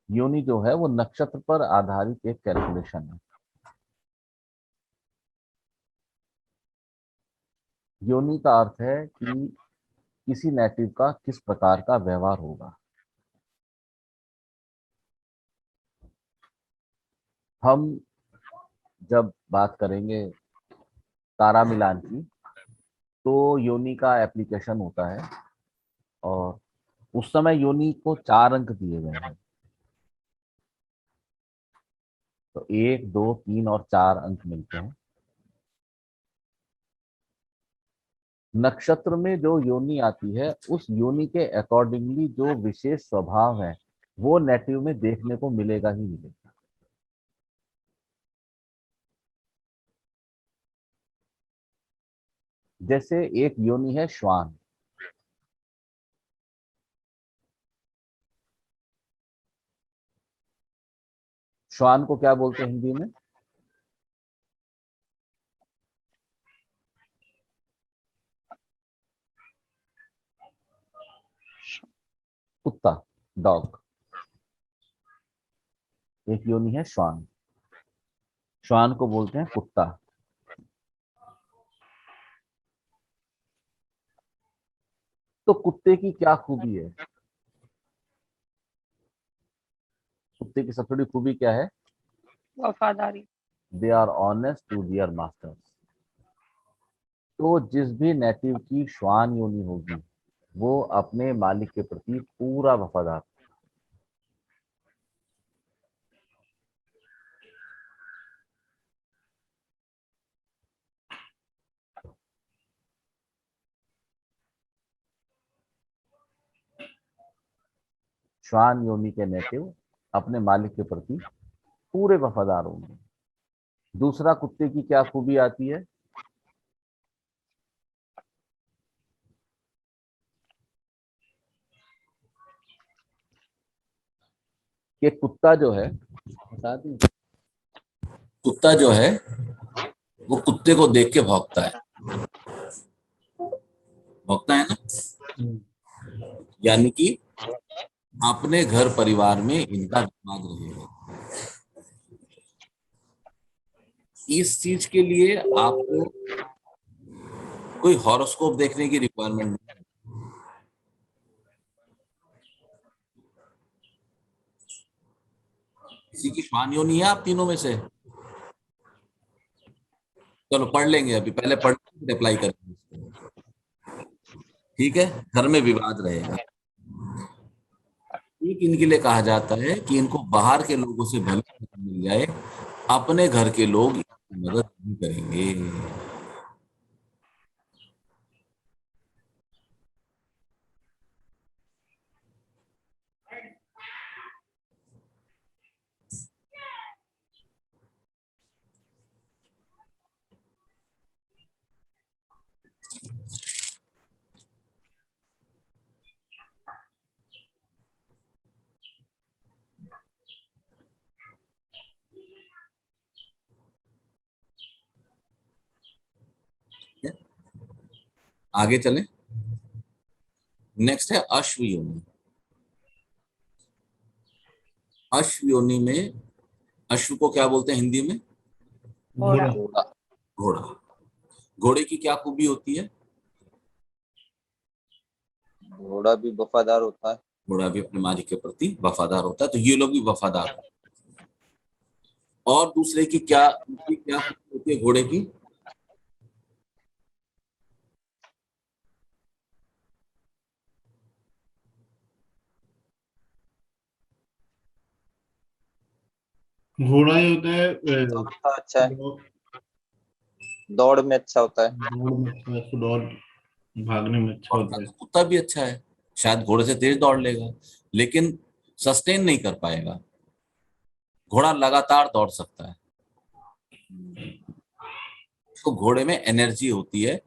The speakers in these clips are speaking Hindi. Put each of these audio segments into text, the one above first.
योनि जो है वो नक्षत्र पर आधारित एक कैलकुलेशन है। योनि का अर्थ है कि किसी नेटिव का किस प्रकार का व्यवहार होगा। हम जब बात करेंगे तारा मिलान की, तो योनि का एप्लीकेशन होता है, और उस समय योनि को 4 अंक दिए गए हैं। तो 1, 2, 3 और 4 अंक मिलते हैं। नक्षत्र में जो योनि आती है, उस योनि के अकॉर्डिंगली जो विशेष स्वभाव है वो नेटिव में देखने को मिलेगा ही मिलेगा। जैसे एक योनि है श्वान। श्वान को क्या बोलते हैं हिंदी में? कुत्ता, डॉग। एक योनि है श्वान, श्वान को बोलते हैं कुत्ता। तो कुत्ते की क्या खूबी है? कुत्ते की सबसे बड़ी खूबी क्या है? वफादारी। They are honest to their masters. तो जिस भी नेटिव की श्वान योनि होगी वो अपने मालिक के प्रति पूरा वफादार। श्वान योनि के नेटिव अपने मालिक के प्रति पूरे वफादार होंगे। दूसरा, कुत्ते की क्या खूबी आती है? कि कुत्ता जो है, बता दें, कुत्ता जो है वो कुत्ते को देख के भौंकता है। भौंकता है ना? यानी कि अपने घर परिवार में इनका दिमाग रहेगा। इस चीज के लिए आपको कोई हॉरोस्कोप देखने की रिक्वायरमेंट नहीं। किसी की श्वान योनि है आप तीनों में से? चलो पढ़ लेंगे, अभी पहले पढ़ अप्लाई करेंगे। ठीक है, घर में विवाद रहेगा। एक इनके लिए कहा जाता है कि इनको बाहर के लोगों से भले मदद मिल जाए, अपने घर के लोग इनकी मदद नहीं करेंगे। आगे चलें। नेक्स्ट है अश्व योनि। अश्व योनि में, अश्व को क्या बोलते हैं हिंदी में? घोड़ा। घोड़ा। घोड़ा। घोड़े की क्या खूबी होती है? घोड़ा भी वफादार होता है। घोड़ा भी अपने मालिक के प्रति वफादार होता है, तो ये लोग भी वफादार होते हैं। और दूसरे की क्या खूबी होती है घोड़े की? घोड़ा ही होता है दौड़ता अच्छा है, दौड़ में अच्छा होता है। दौड़ में अच्छा है, उसको दौड़ भागने में अच्छा होता है। कुत्ता भी अच्छा है, शायद घोड़े से तेज दौड़ लेगा लेकिन सस्टेन नहीं कर पाएगा। घोड़ा लगातार दौड़ सकता है, तो घोड़े में एनर्जी होती है,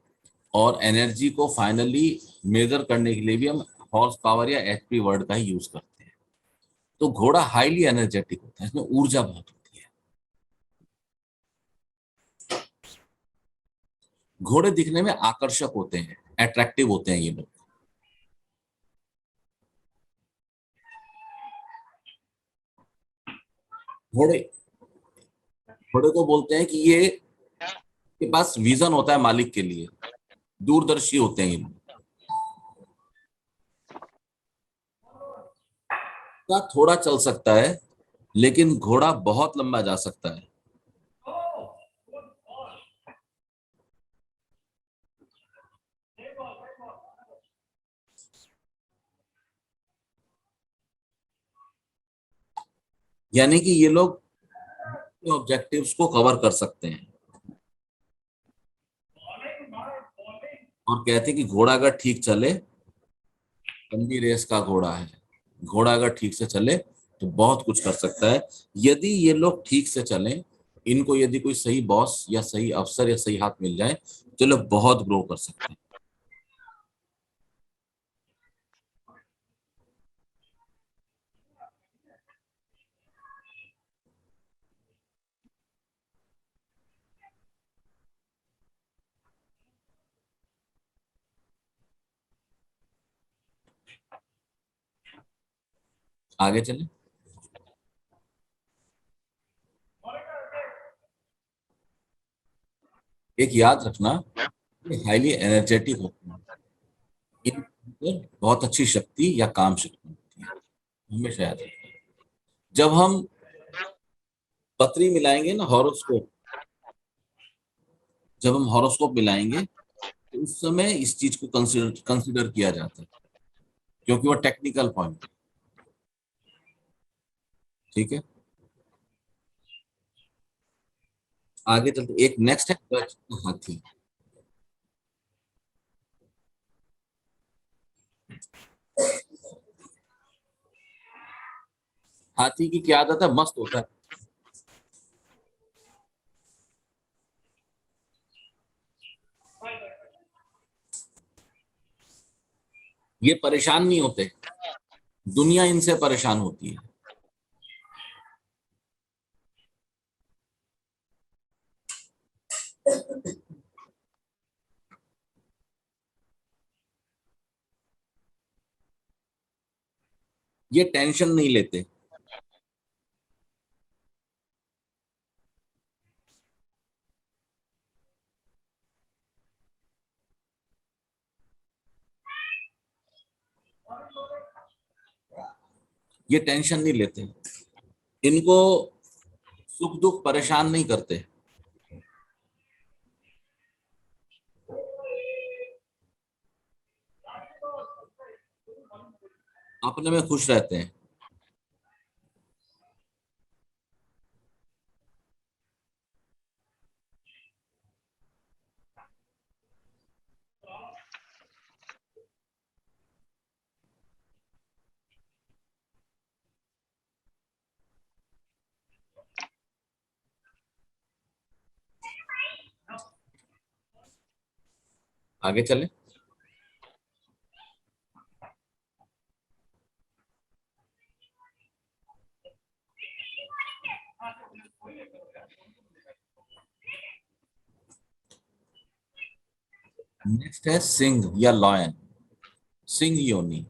और एनर्जी को फाइनली मेजर करने के लिए भी हम हॉर्स पावर या एचपी वर्ड का ही यूज करते हैं। तो घोड़ा हाईली एनर्जेटिक होता है, इसमें ऊर्जा बहुत होती है। घोड़े दिखने में आकर्षक होते हैं, अट्रैक्टिव होते हैं ये लोग। घोड़े घोड़े को बोलते हैं कि ये के पास विजन होता है मालिक के लिए, दूरदर्शी होते हैं ये लोग। घोड़ा थोड़ा चल सकता है लेकिन घोड़ा बहुत लंबा जा सकता है। यानी कि ये लोग ऑब्जेक्टिव्स को कवर कर सकते हैं। और कहते हैं कि घोड़ा अगर ठीक चले, लंबी रेस का घोड़ा है, घोड़ा अगर ठीक से चले तो बहुत कुछ कर सकता है। यदि ये लोग ठीक से चलें, इनको यदि कोई सही बॉस या सही अफसर या सही हाथ मिल जाए तो ये लोग बहुत ग्रो कर सकते हैं। आगे चले। एक याद रखना, ये हाईली एनर्जेटिक होते हैं, इन पर बहुत अच्छी शक्ति या काम शक्ति होती है, हमेशा याद रखना। जब हम पत्री मिलाएंगे ना, हॉरोस्कोप, जब हम हॉरोस्कोप मिलाएंगे तो उस समय इस चीज को कंसिडर कंसिडर किया जाता है, क्योंकि वो टेक्निकल पॉइंट है। ठीक है, आगे चलते। एक नेक्स्ट है गज का हाथी। हाथी की क्या आदत है? मस्त होता है। ये परेशान नहीं होते, दुनिया इनसे परेशान होती है। ये टेंशन नहीं लेते। ये टेंशन नहीं लेते, इनको सुख दुख परेशान नहीं करते। अपने में खुश रहते हैं। आगे चले। नेक्स्ट है सिंह या लॉयन, सिंह योनी।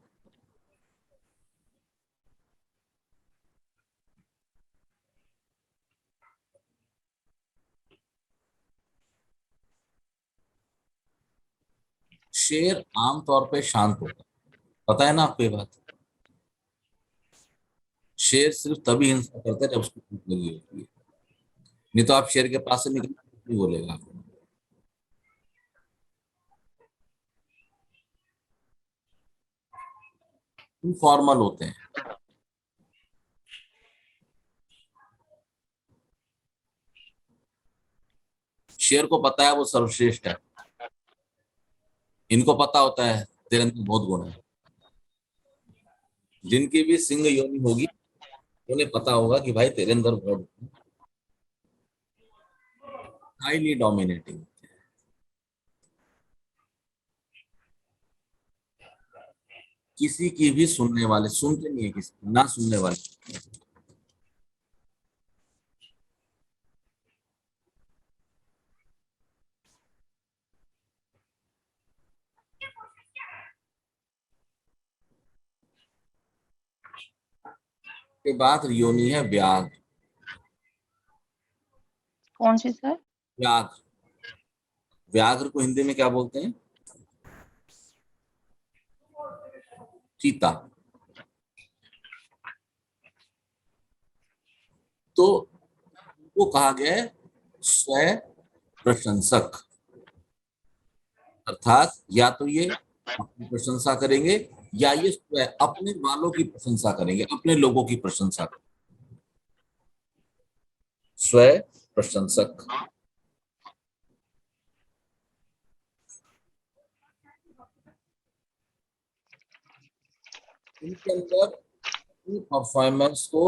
शेर आमतौर पे शांत होता है, पता है ना आपको ये बात? शेर सिर्फ तभी हिंसा करता है जब उसको भूख लगी होती है, नहीं तो आप शेर के पास से निकल नहीं बोलेगा आपको। फॉर्मल होते हैं। शेर को पता है वो सर्वश्रेष्ठ है, इनको पता होता है तेरे अंदर बहुत गुण है। जिनकी भी सिंह योनि होगी उन्हें पता होगा कि भाई तेरे अंदर बहुत हाईली डोमिनेटिंग। किसी की भी सुनने वाले, सुनते नहीं है किसी की, ना सुनने वाले। के बाद योनि है व्याघ्र। कौन सी सर? व्याघ्र। व्याघ्र को हिंदी में क्या बोलते हैं? चीता। तो वो कहा गया है स्व प्रशंसक, अर्थात या तो ये अपनी प्रशंसा करेंगे या ये स्व अपने वालों की प्रशंसा करेंगे, अपने लोगों की प्रशंसा करेंगे। स्व प्रशंसक। इनके अंदर परफॉर्मेंस को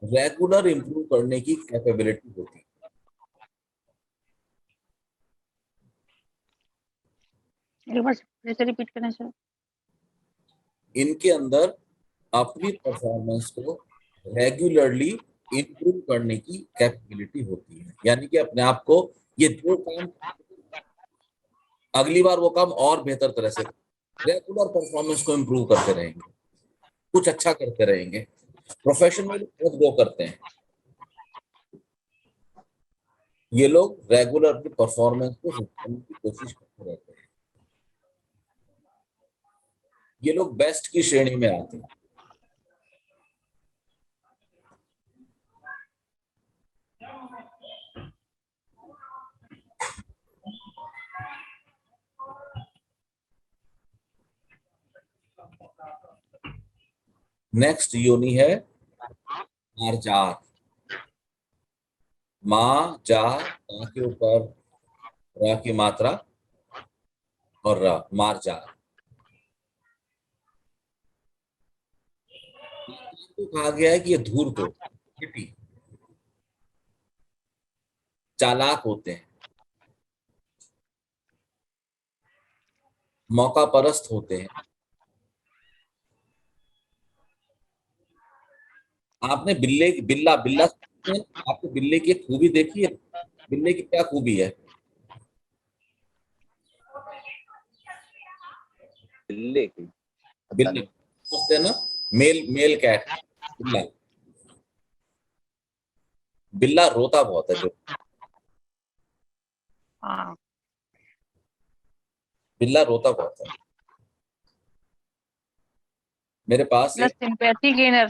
रेगुलर इंप्रूव करने की कैपेबिलिटी होती है। एक बार फिर से रिपीट करना सर। इनके अंदर अपनी परफॉर्मेंस को रेगुलरली इंप्रूव करने की कैपेबिलिटी होती है, यानी कि अपने आप को ये जो काम अगली बार वो काम और बेहतर तरह से, रेगुलर परफॉर्मेंस को इंप्रूव करते रहेंगे, कुछ अच्छा करते रहेंगे। प्रोफेशन में बहुत ग्रो करते हैं ये लोग, रेगुलर अपनी परफॉर्मेंस को सुधारने की कोशिश करते रहते हैं। ये लोग बेस्ट की श्रेणी में आते हैं। नेक्स्ट योनि है मार्जार। माँ जा, मा के ऊपर रा की मात्रा और रा, मार्जार। तो कहा गया है कि ये धूर्त हो, चालाक होते हैं, मौका परस्त होते हैं। आपने बिल्ला बिल्ला आपने बिल्ले की एक खूबी देखी है? बिल्ले की क्या खूबी है? बिल्ली की बिल्ले समझते हैं ना, मेल मेल कैट बिल्ला। बिल्ला रोता बहुत है, जो हाँ, बिल्ला रोता बहुत है। मेरे पास प्लस एक, सिंपैथी गेनर।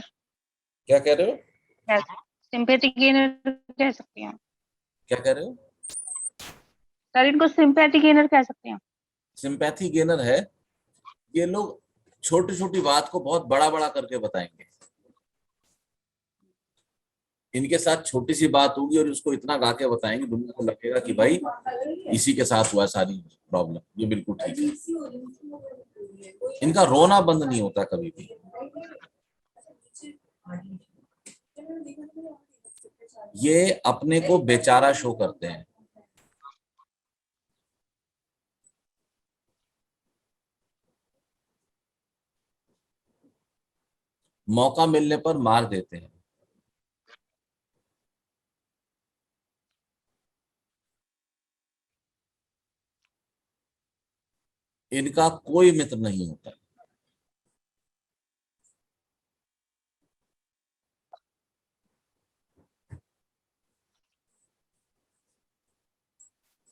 क्या कह रहे हो? सिंपैथी गेनर कह सकते हैं क्या कह रहे हो? सर, इनको सिंपैथी गेनर कह सकते हैं। सिंपैथी गेनर है। ये लोग छोटी छोटी बात को बहुत बड़ा बड़ा करके बताएंगे। इनके साथ छोटी सी बात होगी और उसको इतना गा के बताएंगे, दुनिया को लगेगा कि भाई इसी के साथ हुआ सारी प्रॉब्लम, ये बिल्कुल ठीक है। इनका रोना बंद नहीं होता कभी भी। ये अपने को बेचारा शो करते हैं। मौका मिलने पर मार देते हैं। इनका कोई मित्र नहीं होता।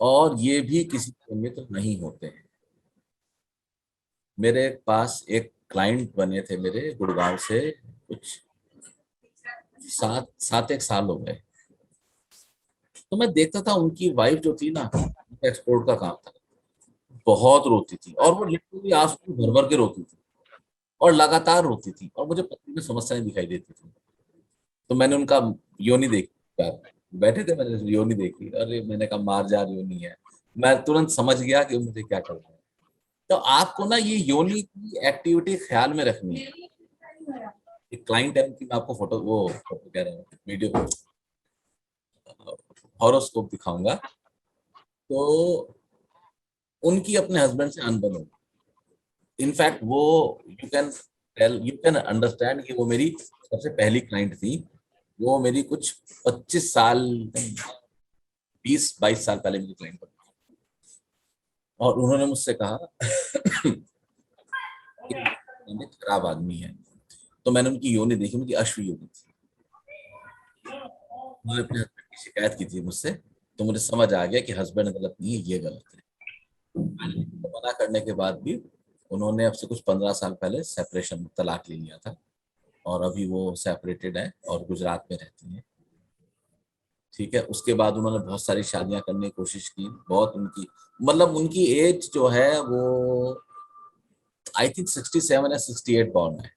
और ये भी किसी के मित्र नहीं होते हैं। मेरे पास एक क्लाइंट बने थे मेरे गुड़गांव से, कुछ 7 एक साल हो गए। तो मैं देखता था उनकी वाइफ जो थी ना, एक्सपोर्ट का काम था, बहुत रोती थी, और वो लिटरली आंसू भर भर के रोती थी और लगातार रोती थी, और मुझे पत्नी में समस्याएं दिखाई देती थी। तो मैंने उनका योनि देखा, बैठे थे, मैंने योनि देखी, अरे मैंने कहा मार्जार योनि है। मैं तुरंत समझ गया कि मुझे क्या करना है। तो आपको ना ये योनि की एक्टिविटी ख्याल में रखनी है। एक क्लाइंट है उनकी, मैं आपको फोटो कह रहा हूँ, वीडियो हॉरोस्कोप दिखाऊंगा। तो उनकी अपने हस्बैंड से अनबन हो, इनफैक्ट वो, यू कैन अंडरस्टैंड कि वो मेरी सबसे पहली क्लाइंट थी। वो मेरी कुछ 25 साल, 20-22 साल पहले मेरी क्लाइंट बनी। और उन्होंने मुझसे कहा कि खराब आदमी है। तो मैंने उनकी योनि देखी, उनकी अश्व योनि थी। उन्होंने अपने हस्बैंड की शिकायत की थी मुझसे तो मुझे समझ आ गया कि हस्बैंड गलत नहीं है, ये गलत है। तो मना करने के बाद भी उन्होंने अब से कुछ 15 साल पहले सेपरेशन, तलाक ले लिया था, और अभी वो सेपरेटेड है और गुजरात में रहती है। ठीक है, उसके बाद उन्होंने बहुत सारी शादियां करने की कोशिश की, बहुत उनकी, मतलब उनकी एज जो है वो आई थिंक 67 या 68 बॉर्न है।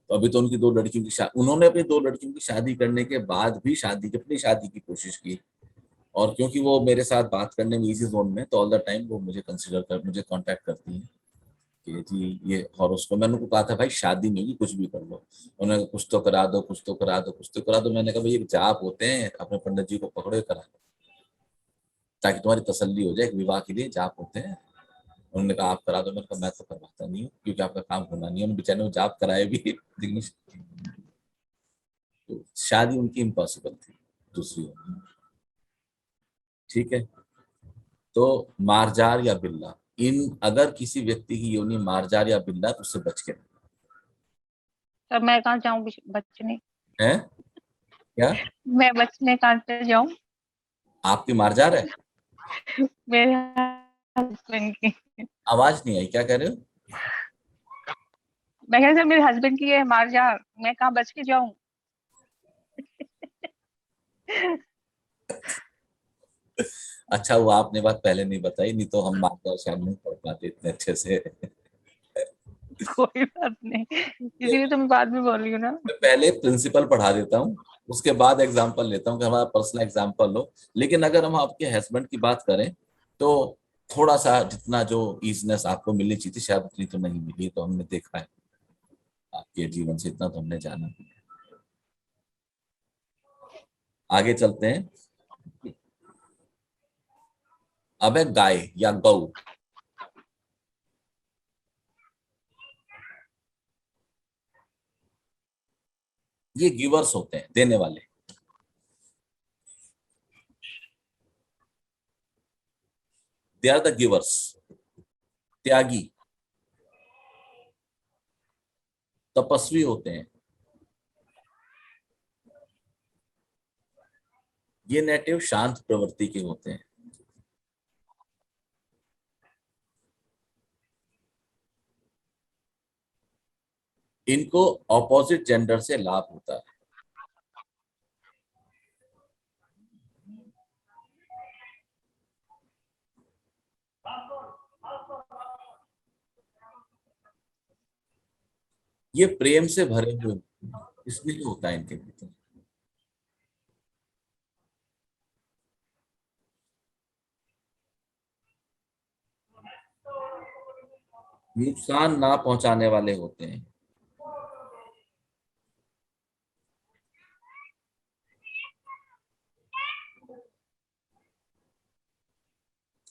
तो अभी तो उनकी 2 लड़कियों की शादी, उन्होंने अपनी 2 लड़कियों की शादी करने के बाद भी अपनी शादी की कोशिश की। और क्योंकि वो मेरे साथ बात करने में इजी जोन में, तो ऑल द टाइम वो मुझे कांटेक्ट करती हैं कि जी ये, और उसको मैंने उनको कहा था भाई शादी नहीं होगी, कुछ भी कर लो। उन्होंने कहा, कुछ तो करा दो, कुछ तो करा दो, कुछ तो करा दो। मैंने कहा भाई एक जाप होते हैं, अपने पंडित जी को पकड़ो, करा दो, ताकि तुम्हारी तसल्ली हो जाए। एक विवाह के लिए जाप होते हैं। उन्होंने कहा आप करा दो। मैंने कहा मैं तो करवाता नहीं हूँ, क्योंकि आपका काम होना नहीं है। उन बेचारे ने जाप कराए भी तो शादी उनकी इम्पॉसिबल थी दूसरी ओर। ठीक है, तो मारजार या बिल्ला, इन अगर किसी व्यक्ति की योनि मारजार या बिल्ला, तो उससे बच के तब मैं कहाँ जाऊँ बचने? है। क्या मैं बचने कहाँ से जाऊँ? आपकी मारजार है? मेरे हस्बैंड की। आवाज नहीं आई, क्या कह रहे हो? मैं कह रही थी मेरे हस्बैंड की है मारजा, मैं कहाँ बच के जाऊँ? अच्छा, वो आपने बात पहले नहीं बताई, नहीं तो हम मारजार शायद नहीं पढ़ पाते इतने अच्छे से। कोई बात नहीं, इसीलिए तो मैं बाद में बोल रही हूँ ना। मैं पहले प्रिंसिपल पढ़ा देता हूँ, उसके बाद एग्जाम्पल लेता हूँ कि हमारा पर्सनल एग्जाम्पल हो। लेकिन अगर हम आपके हस्बैंड की बात करें, तो थोड़ा सा जितना जो ईजनेस आपको मिलनी चाहिए थी, शायद उतनी तो नहीं मिली। तो हमने देखा है आपके जीवन से, इतना तो हमने जाना। आगे चलते हैं। अब है गाय या गौ। ये गिवर्स होते हैं, देने वाले। दे आर द गिवर्स, त्यागी, तपस्वी होते हैं। ये नेटिव शांत प्रवृत्ति के होते हैं। इनको ऑपोजिट जेंडर से लाभ होता है। ये प्रेम से भरे हुए होते हैं, इसलिए होता है इनके भीतर। नुकसान ना पहुंचाने वाले होते हैं।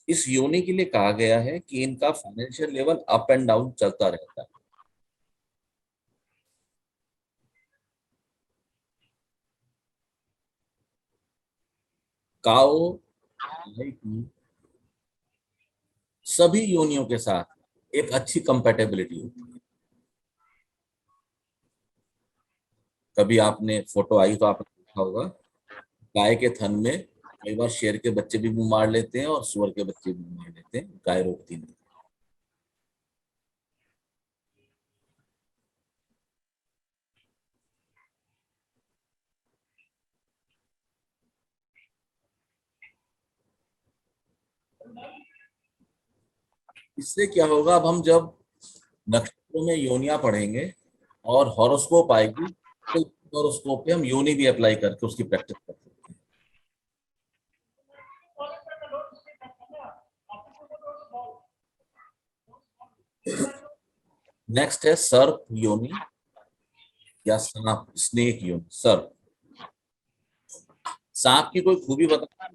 इस योनि के लिए कहा गया है कि इनका financial level up and down चलता रहता है। काओ गाय की सभी योनियों के साथ एक अच्छी कंपेटेबिलिटी होती है। कभी आपने फोटो आई तो आपने देखा होगा, गाय के थन में कई बार शेर के बच्चे भी मुंह मार लेते हैं और सुअर के बच्चे भी मुंह मार लेते हैं, गाय रोकती नहीं। इससे क्या होगा, अब हम जब नक्षत्रों में योनियां पढ़ेंगे और हॉरोस्कोप आएगी, तो हॉरोस्कोप पे हम योनि भी अप्लाई करके उसकी प्रैक्टिस कर सकते हैं। नेक्स्ट है सर्प योनि या सांप, स्नेक योनि। सर्प, सांप की कोई खूबी बता।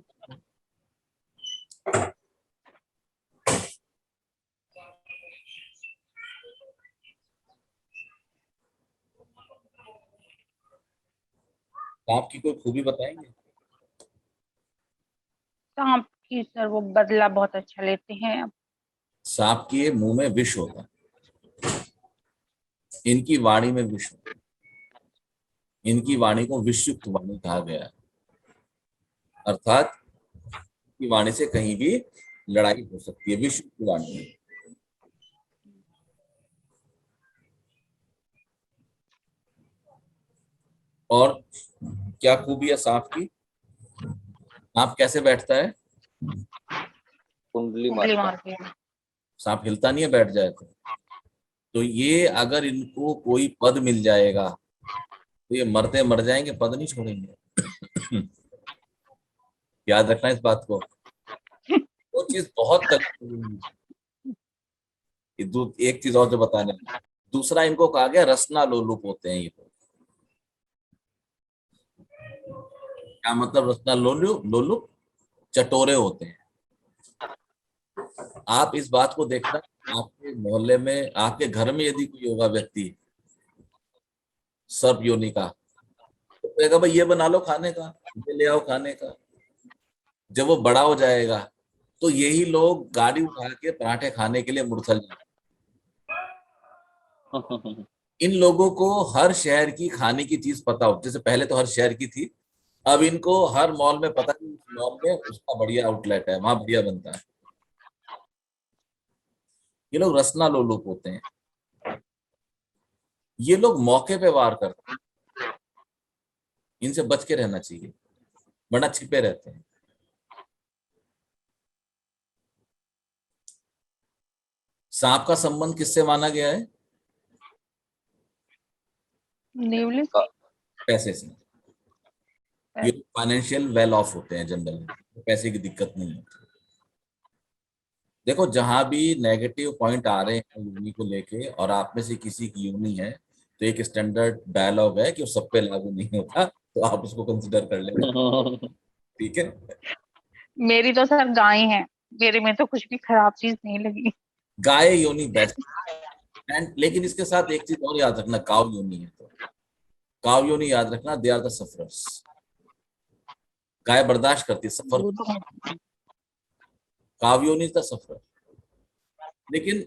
सांप की कोई खूबी बताएंगे? सांप की सर वो बदला बहुत अच्छा लेते हैं। सांप के मुंह में विष होता है, इनकी वाणी में विष होता है। इनकी वाणी को विषयुक्त वाणी कहा गया है। अर्थात की वाणी से कहीं भी लड़ाई हो सकती है, विष्णु की वाणी में। और क्या खूबी है सांप की? सांप कैसे बैठता है? कुंडली कुंडली मारता मार है। के। सांप हिलता नहीं है बैठ जाए तो ये अगर इनको कोई पद मिल जाएगा तो ये मरते मर जाएंगे, पद नहीं छोड़ेंगे। याद रखना इस बात को। वो चीज बहुत तक। एक चीज और जो बताने, दूसरा इनको कहा गया रसना लोलुप होते हैं ये लोग। क्या मतलब रसना लोलुप? लोलुप चटोरे होते हैं। आप इस बात को देखना, आपके मोहल्ले में, आपके घर में यदि कोई होगा व्यक्ति सर्प योनि का, तो कहेगा भाई ये बना लो खाने का, ये ले आओ खाने का। जब वो बड़ा हो जाएगा तो यही लोग गाड़ी उठा के पराठे खाने के लिए मुड़थल जाएंगे। इन लोगों को हर शहर की खाने की चीज पता हो, जैसे पहले तो हर शहर की थी, अब इनको हर मॉल में पता है, उस मॉल में उसका बढ़िया आउटलेट है, वहां बढ़िया बनता है। ये लोग रसना लोलुप होते हैं। ये लोग मौके पे वार करते हैं, इनसे बच के रहना चाहिए, वरना छिपे रहते हैं। सांप का संबंध किससे माना गया है? नेवले पैसे से। ये फाइनेंशियल वेल ऑफ होते हैं जनरली, पैसे की दिक्कत नहीं होती। देखो जहां भी नेगेटिव पॉइंट आ रहे हैं यूनि को लेके और आप में से किसी की यूनि है, तो एक स्टैंडर्ड डायलॉग है कि वो सब पे लागू नहीं होता, तो आप उसको कंसिडर कर लेना, ठीक है। मेरी तो सर गाय है, मेरे में तो कुछ भी खराब चीज नहीं लगी। गाय योनि बेस्ट। एंड लेकिन इसके साथ एक चीज और याद रखना, काव योनि है तो काव योनि याद रखना, दे आर द सफरर्स। गाय बर्दाश्त करती है, सफर। वो तो काव योनि इज द सफर। लेकिन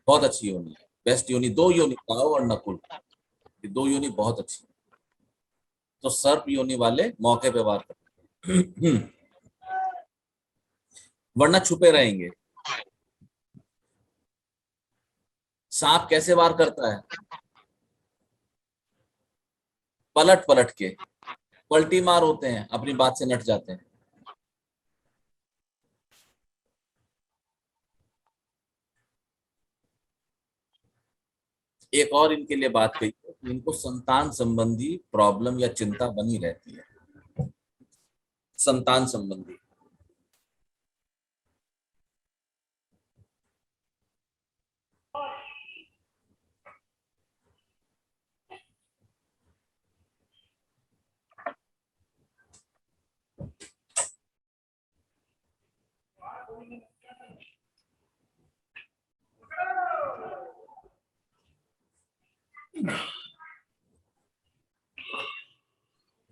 बहुत अच्छी योनि है, बेस्ट योनि। दो योनि, काव और नकुल, ये दो योनि बहुत अच्छी। तो सर्प योनि वाले मौके पे वार करते हैं। वरना छुपे रहेंगे। सांप कैसे वार करता है? पलट पलट के, पलटी मार होते हैं, अपनी बात से नट जाते हैं। एक और इनके लिए बात कही है कि इनको संतान संबंधी प्रॉब्लम या चिंता बनी रहती है, संतान संबंधी।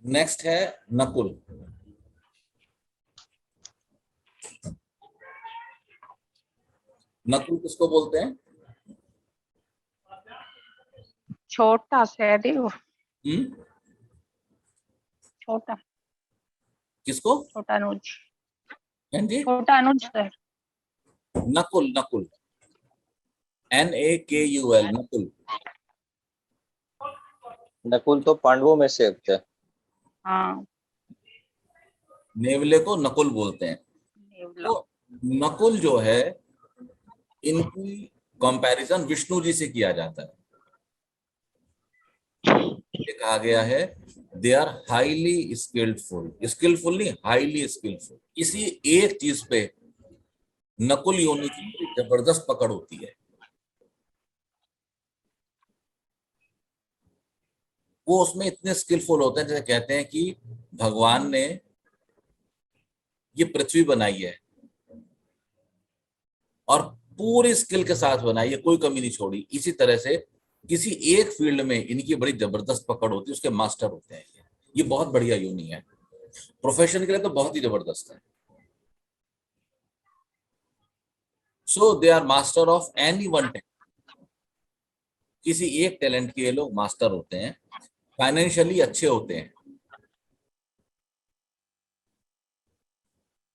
नेक्स्ट है नकुल। नकुल किसको बोलते हैं? छोटा सहदेव। हम्म, छोटा किसको? छोटा अनुज। हाँ जी, छोटा अनुज सर। नकुल। नकुल, NAKUL, नकुल। नकुल तो पांडवों में से एक थे। हाँ नेवले को नकुल बोलते हैं। नेवला। तो नकुल जो है, इनकी कंपैरिजन विष्णु जी से किया जाता है। ये कहा गया है दे आर हाईली स्किल्डफुल, स्किलफुल नहीं, हाईली स्किलफुल। किसी एक चीज पे नकुल योनि की बड़ी जबरदस्त पकड़ होती है। वो उसमें इतने स्किलफुल होते हैं, जैसे कहते हैं कि भगवान ने ये पृथ्वी बनाई है और पूरी स्किल के साथ बनाई है, कोई कमी नहीं छोड़ी। इसी तरह से किसी एक फील्ड में इनकी बड़ी जबरदस्त पकड़ होती है, उसके मास्टर होते हैं ये बहुत बढ़िया योनि है। प्रोफेशन के लिए तो बहुत ही जबरदस्त है। So they are master of any one talent. किसी एक टैलेंट के ये लोग मास्टर होते हैं। फाइनेंशियली अच्छे होते हैं।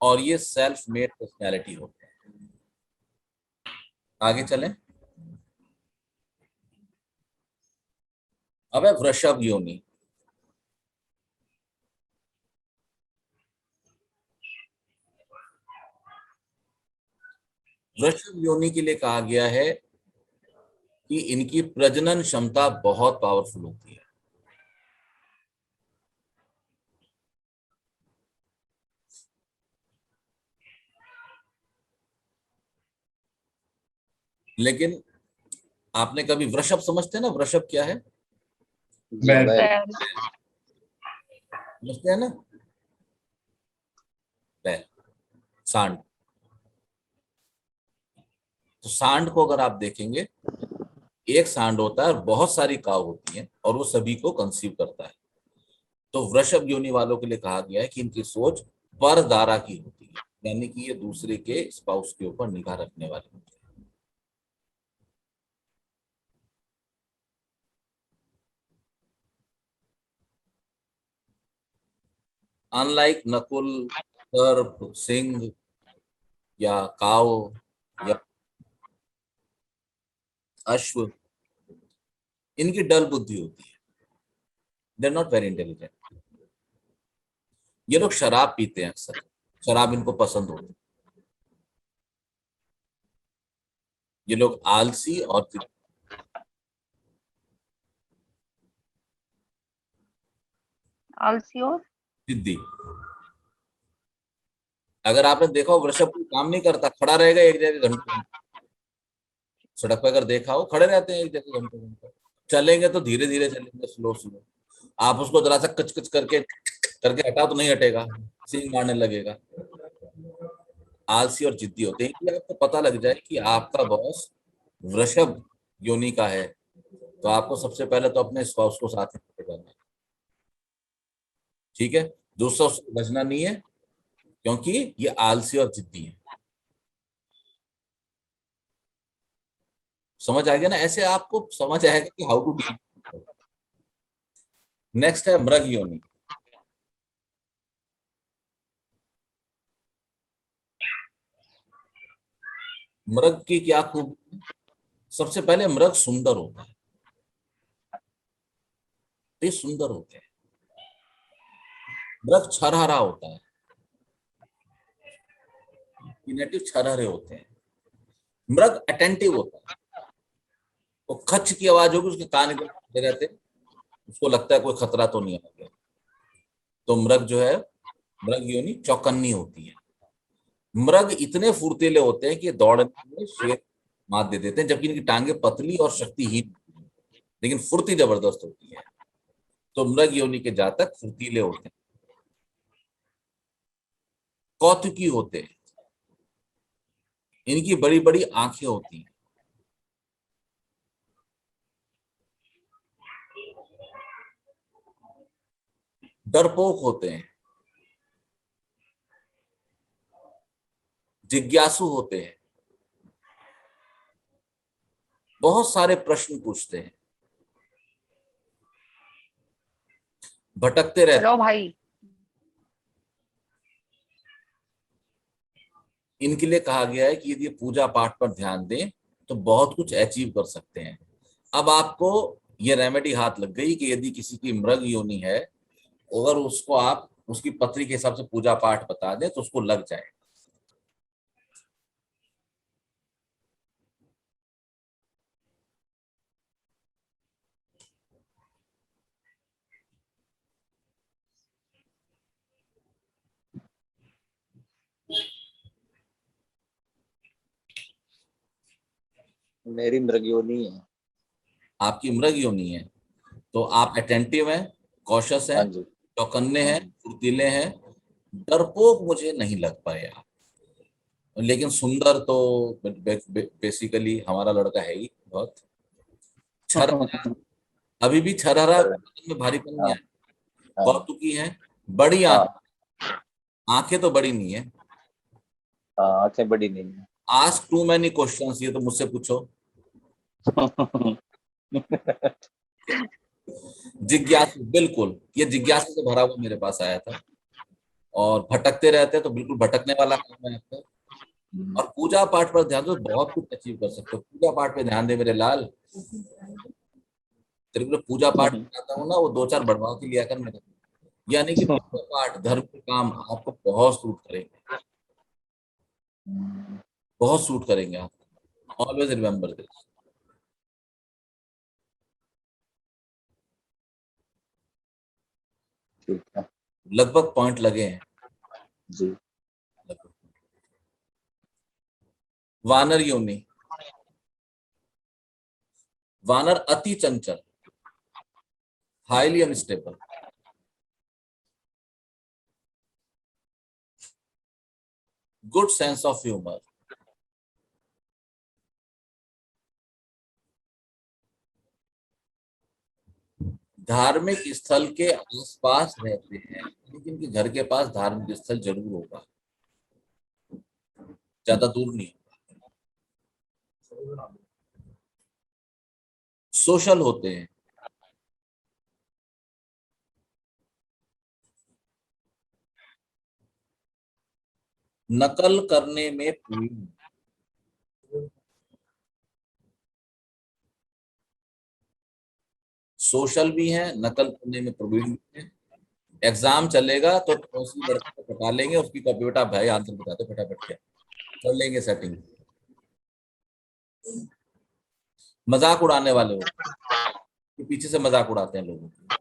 और ये सेल्फ मेड पर्सनैलिटी होते हैं। आगे चलें। अब है वृषभ योनि। वृषभ योनि के लिए कहा गया है कि इनकी प्रजनन क्षमता बहुत पावरफुल होती है। लेकिन आपने कभी वृषभ समझते हैं ना, वृषभ क्या है? जी बैल। बैल। बैल। समझते हैं ना? बैल, सांड। तो सांड को अगर आप देखेंगे, एक सांड होता है और बहुत सारी काव होती हैं और वो सभी को कंसीव करता है। तो वृषभ योनि वालों के लिए कहा गया है कि इनकी सोच परदारा की होती है, यानी कि ये दूसरे के स्पाउस के ऊपर निगाह रखने वाले होते हैं। अनलाइक नकुल, सर्प, सिंह या काव या अश्व, इनकी डल बुद्धि होती है। They are not very intelligent. ये लोग शराब पीते हैं अक्सर, शराब इनको पसंद होती है। ये लोग आलसी और आलसी और जिद्दी। अगर आपने देखा हो, वृषभ कोई काम नहीं करता, खड़ा रहेगा एक जगह घंटे। सड़क पे अगर देखा हो, खड़े रहते हैं एक जगह घंटे घंटे। चलेंगे तो धीरे धीरे चलेंगे, स्लो स्लो। आप उसको जरा सा कच कच करके करके हटाओ तो नहीं हटेगा, सींग मारने लगेगा। आलसी और जिद्दी होते हैं। इसलिए आपको पता लग जाए कि आपका बॉस वृषभ योनि का है, तो आपको सबसे पहले तो अपने स्पाउस को साथ में लेके जाना है। ठीक है, दूसरा उसको बचना नहीं है, क्योंकि ये आलसी और जिद्दी है। समझ आ गया ना? ऐसे आपको समझ आएगा कि हाउ टू डील। नेक्स्ट है मृग योनि। मृग की क्या खूब? सबसे पहले मृग सुंदर होता है, ये सुंदर होते हैं। मृग छरहरा होता है, नेटिव छरहरे होते हैं। मृग अटेंटिव होता है, वो खच की आवाज होगी, उसके कान इधर खड़े रहते हैं, उसको लगता है कोई खतरा तो नहीं आ गया। तो मृग जो है, मृग योनि चौकन्नी होती है। मृग इतने फुर्तीले होते हैं कि दौड़ने में शेर मात दे देते हैं, जबकि इनकी टांगे पतली और शक्तिहीन, लेकिन फुर्ती जबरदस्त होती है। तो मृग योनि के जातक फुर्तीले होते हैं, कौतुकी होते हैं, इनकी बड़ी बड़ी आंखें होती हैं, डरपोक होते हैं, जिज्ञासु होते हैं, बहुत सारे प्रश्न पूछते हैं, भटकते रहते चलो हैं। भाई। इनके लिए कहा गया है कि यदि पूजा पाठ पर ध्यान दें तो बहुत कुछ अचीव कर सकते हैं। अब आपको ये रेमेडी हाथ लग गई कि यदि किसी की मृग योनि है, अगर उसको आप उसकी पत्री के हिसाब से पूजा पाठ बता दें तो उसको लग जाए। मेरी मृगयोनी है। आपकी मृग योनि है तो आप अटेंटिव हैं, कॉशियस हाँ हैं, जी। चौकन्ने हैं, फुर्तीले हैं, डरपोक मुझे नहीं लग पाए आप। लेकिन सुंदर तो बेसिकली हमारा लड़का है ही बहुत। छर अभी भी छरहरा में भारीपन नहीं हाँ आया। हाँ कौतुकी है, बड़ी हाँ आंखें तो बड़ी नहीं है। हाँ, आंखें बड़ी नहीं है। आस्क टू मैनी क्वेश्चंस, ये तो मुझसे पूछो। जिज्ञासु, बिल्कुल ये जिज्ञासा से भरा हुआ मेरे पास आया था। और भटकते रहते हैं तो बिल्कुल भटकने वाला काम है आपका। और पूजा पाठ पर ध्यान दो, बहुत कुछ अचीव कर सकते हो। पूजा पाठ पे ध्यान दे मेरे लाल, तेरे को पूजा पाठ कराता हूँ ना, वो 2-4 बढ़वा के लिया कर मेरे। यानी कि पूजा पाठ, धर्म के काम आपको बहुत सूट करेंगे, बहुत सूट करेंगे आपको। Always remember this. ठीक है लगभग पॉइंट लगे हैं। जी। वानर योनि, वानर अति चंचल, highly unstable, good sense of humour, धार्मिक स्थल के आसपास रहते हैं, लेकिन इनके घर के पास धार्मिक स्थल जरूर होगा, ज्यादा दूर नहीं। सोशल होते हैं, नकल करने में प्रवीण, सोशल भी हैं, नकल करने में प्रवीण भी हैं। एग्जाम चलेगा तो उसी लड़के को पटा लेंगे, उसकी कॉपी बेटा भाई आंसर बता दो फटाफट के, कर लेंगे सेटिंग। मजाक उड़ाने वाले होते हैं, कि पीछे से मजाक उड़ाते हैं लोगों की।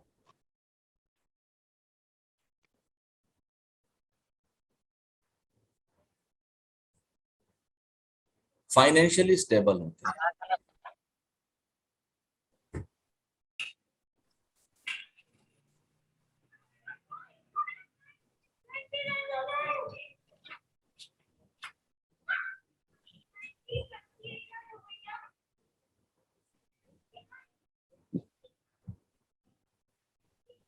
फाइनेंशियली स्टेबल होते हैं,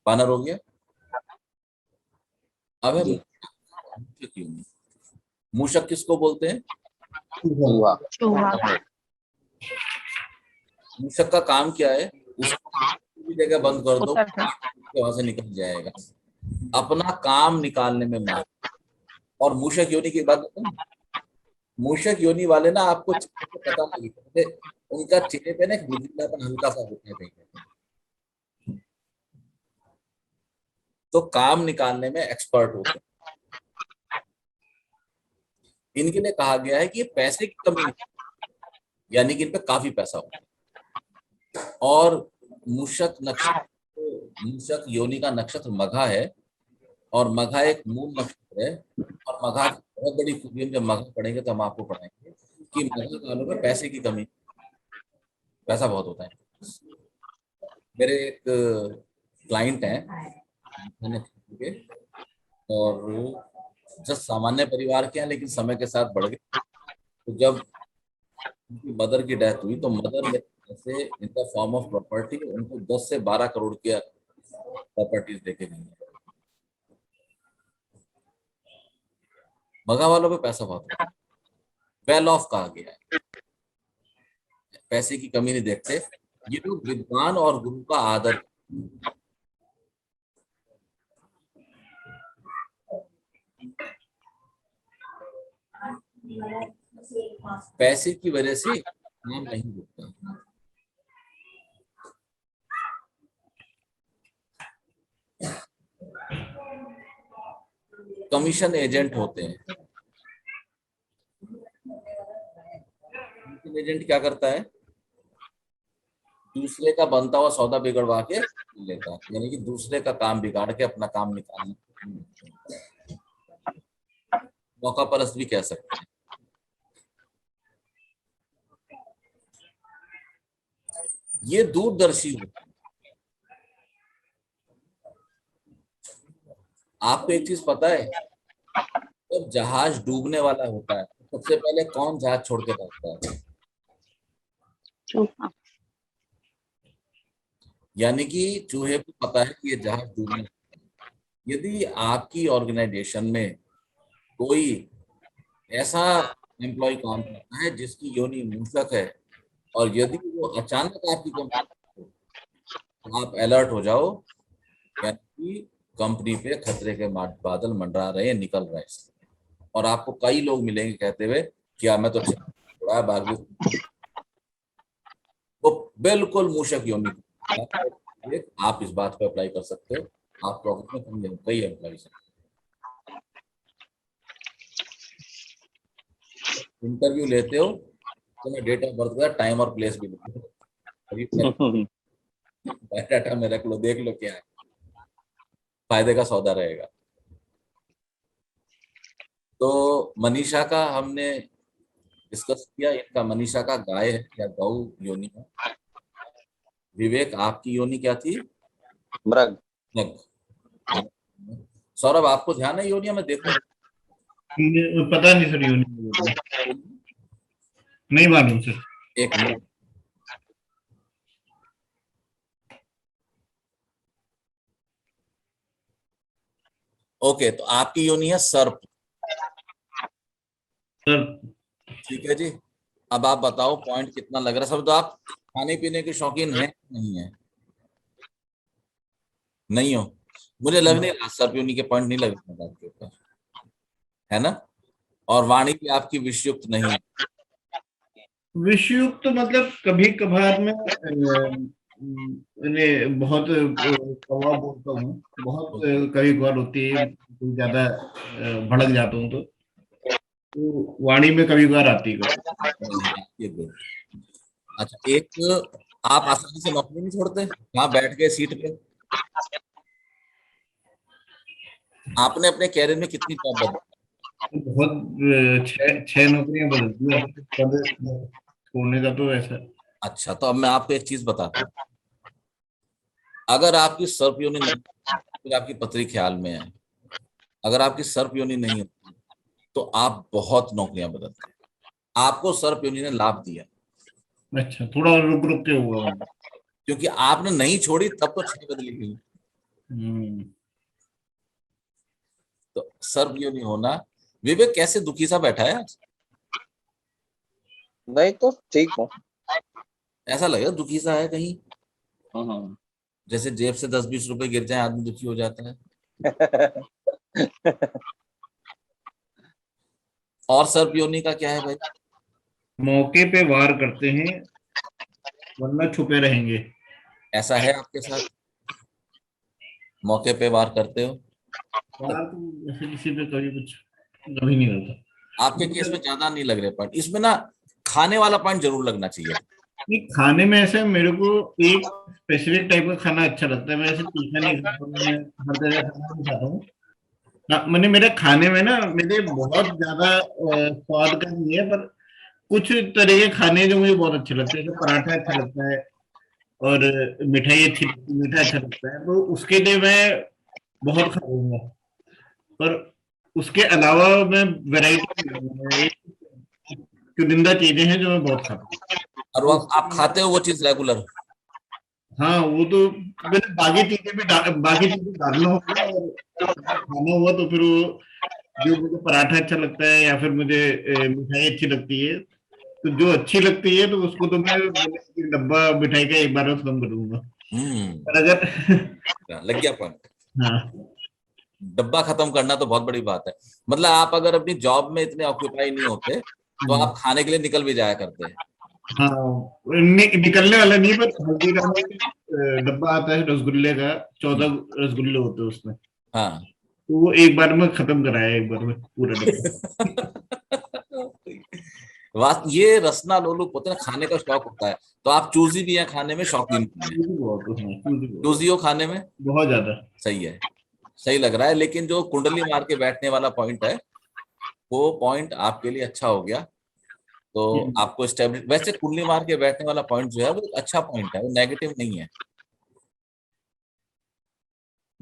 पानर हो गया। अब है जी। मूषक योनि। मूषक किसको बोलते हैं? चूहा। चूहा। मूषक का काम क्या है? उसको भी जगह बंद कर दो, उतर से। वहां से निकल जाएगा, अपना काम निकालने में माहिर। और मूषक योनि की बात बताऊं, मूषक योनि वाले ना आपको चेहरे पे पता नहीं करते, उनका चेहरे पे ना एक बुझिलापन हल्का सा होता है कहीं पे। तो काम निकालने में एक्सपर्ट होते हैं। इनके लिए कहा गया है कि ये पैसे की कमी नहीं, यानी कि इन पे काफी पैसा होता है। और मूषक नक्षत्र, मूषक योनि का नक्षत्र मघा है, और मघा एक मूल नक्षत्र है। और मघा की बहुत बड़ी खूबी है, जब मघा पढ़ेंगे तो हम आपको पढ़ाएंगे कि मघा वालों में पैसे की कमी, पैसा बहुत होता है। मेरे एक क्लाइंट हैं के, और जस्ट सामान्य परिवार के हैं, लेकिन समय के साथ बढ़ गए। तो जब उनकी मदर की डेथ हुई तो मदर ने से इनका फॉर्म ऑफ प्रॉपर्टी उनको 10 से 12 करोड़ की प्रॉपर्टीज देके गई। मगा वालों पे पैसा बहुत है, वेल ऑफ कहा गया है, पैसे की कमी नहीं देखते। ये लोग विद्वान और गुरु का आदर, पैसे की वजह से काम नहीं होता। कमीशन एजेंट होते हैं। कमीशन एजेंट क्या करता है? दूसरे का बनता हुआ सौदा बिगड़वा के लेता है, यानी कि दूसरे का काम बिगाड़ के अपना काम निकालना, मौका परस्त भी कह सकते हैं। ये दूरदर्शी होते हैं। आपको एक चीज पता है, जब जहाज डूबने वाला होता है सबसे पहले कौन जहाज छोड़ के भागता है? चूहा। यानी कि चूहे को पता है कि ये जहाज डूबने। यदि आपकी ऑर्गेनाइजेशन में कोई ऐसा एम्प्लॉय काम करता है जिसकी योनि मूषक है, और यदि वो अचानक आपकी कंपनी, तो आप अलर्ट हो जाओ, यानी कि कंपनी पे खतरे के बादल मंडरा रहे हैं, निकल रहे हैं। और आपको कई लोग मिलेंगे कहते हुए कि मैं तो थोड़ा है भाग भी, वो बिल्कुल मूषक योनि। आप इस बात को अप्लाई कर सकते हो, आपके ऑफिस में कई एम्प्लॉइज हैं। इंटरव्यू लेते हो तो मैं डेट ऑफ बर्थ का टाइम और प्लेस भी लिखूंगा, बायोडाटा में रख लो, देख लो क्या है, फायदे का सौदा रहेगा। तो मनीषा का हमने डिस्कस किया, इनका मनीषा का गाय है या गौ योनि है। विवेक आपकी योनि क्या थी? मृग। मृग। सौरभ आपको ध्यान है योनिया में? देखो पता नहीं सर, यूनियन नहीं मालूम सर। एक मिनट, ओके, तो आपकी योनि है सर्प। सर ठीक है जी, अब आप बताओ पॉइंट कितना लग रहा है सब? तो आप खाने पीने के शौकीन हैं नहीं है? नहीं हो? मुझे लग नहीं रहा सर्प योनि के पॉइंट नहीं लग रहे आपके ऊपर, है ना? और वाणी भी आपकी विषयुक्त नहीं है। विषयुक्त तो मतलब कभी कभार में बहुत कौवा बोलता हूँ, बहुत कभी कभार होती है, ज्यादा भड़क जाता हूँ तो वाणी में कभी कभार आती है। ये गुड। अच्छा, एक आप आसानी से नौकरी नहीं छोड़ते, यहाँ बैठ गए सीट पे। आपने अपने कैरियर में कितनी जॉब बदली? बहुत छह नौकरियां बदल दी छोड़ने का तो ऐसा। अच्छा, तो अब मैं आपको एक चीज बताता हूँ, अगर आपकी सर्प योनि नहीं, फिर आपकी पत्री ख्याल में है, अगर आपकी सर्प योनि नहीं होती तो आप बहुत नौकरियां बदलते हैं। आपको सर्प योनि ने लाभ दिया, अच्छा, थोड़ा रुक रुक के हुआ। क्योंकि आपने नहीं छोड़ी तब तो 6 बदली गई। तो सर्प योनि होना। विवेक कैसे दुखी सा बैठा है? नहीं तो ठीक हूँ। ऐसा लगेगा दुखी सा है कहीं, जैसे जेब से 10-20 रुपए गिर जाए आदमी दुखी हो जाता है। और सर्प योनि का क्या है भाई? मौके पे वार करते हैं वरना छुपे रहेंगे। ऐसा है आपके साथ? मौके पे वार करते हो? वार तो ऐसे किसी पे कभी नहीं होता। आपके केस में ज्यादा नहीं लग रहे पॉइंट, इसमें ना खाने वाला पॉइंट जरूर लगना चाहिए। नहीं, खाने में ऐसे मेरे को एक स्पेसिफिक टाइप का खाना अच्छा लगता है। मैं ऐसे तीखा नहीं खाता हूँ, मैं हर तरह का खाना नहीं खाता हूँ। मैंने मेरे खाने में ना मेरे बहुत ज्यादा स्वाद का नहीं है, पर कुछ तरह के खाने जो मुझे बहुत अच्छे लगते हैं, जैसे पराठा अच्छा लगता है और मिठाई अच्छी लगती है, मीठा अच्छा लगता है, तो उसके लिए मैं बहुत खा लूंगा। पर उसके अलावा मैं वैरायटी, चुनिंदा चीजें हैं जो मैं बहुत खाता हूँ। और वो आप खाते हो वो चीज रेगुलर? हाँ, वो तो मैंने बाकी चीजें डालना होगा और खाना हुआ तो फिर वो जो मुझे पराठा अच्छा लगता है या फिर मुझे मिठाई अच्छी लगती है, तो जो अच्छी लगती है तो उसको तो मैं एक डब्बा मिठाई का एक बार में खत्म कर दूंगा। पर अगर लग गया पॉइंट। हाँ डब्बा खत्म करना तो बहुत बड़ी बात है। मतलब आप अगर अपनी जॉब में इतने ऑक्यूपाई नहीं होते तो आप खाने के लिए निकल भी जाया करते हैं। हाँ, निकलने वाला नहीं, पर हल्दीराम में डब्बा आता है रसगुल्ले का, 14 रसगुल्ले होते हैं उसमें, हाँ। तो वो एक बार में खत्म कराया, एक बार में पूरा डब्बा। ये रसना लोलुप होते हैं, खाने का शौक होता है। तो आप चूजी भी हैं खाने में, शौकीन भी हैं? चूजी हो खाने में? बहुत ज्यादा। सही है, सही लग रहा है। लेकिन जो कुंडली मार के बैठने वाला पॉइंट है, वो पॉइंट आपके लिए अच्छा हो गया। तो आपको स्टेबिलिटी, वैसे कुंडली मार के बैठने वाला पॉइंट जो है वो अच्छा पॉइंट है, वो नेगेटिव नहीं है।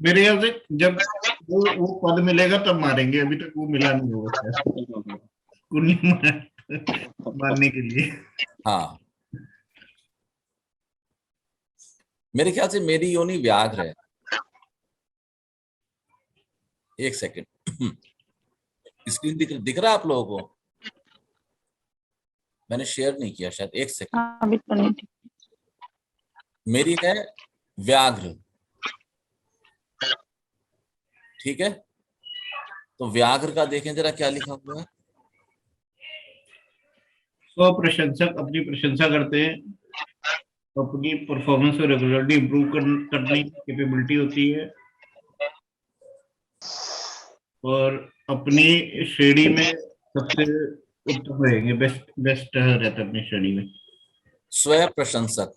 मेरे ख्याल से जब वो पद मिलेगा तब मारेंगे, अभी तक वो मिला नहीं होगा कुंडली मारने के लिए। हाँ, मेरे ख्याल से मेरी योनि व्याघ्र है। एक सेकंड, स्क्रीन दिख रहा है आप लोगों को? मैंने शेयर नहीं किया शायद, एक सेकंड। हाँ, अभी तो नहीं। मेरी है व्याघ्र। ठीक है, तो व्याघ्र का देखें जरा क्या लिखा हुआ है। स्व प्रशंसक अपनी प्रशंसा करते हैं, अपनी परफॉर्मेंस को रेगुलरली इम्प्रूव करने की कैपेबिलिटी होती है, और अपनी श्रेणी में सबसे उत्तम रहेंगे, बेस्ट रहता है अपनी श्रेणी में। स्व प्रशंसक,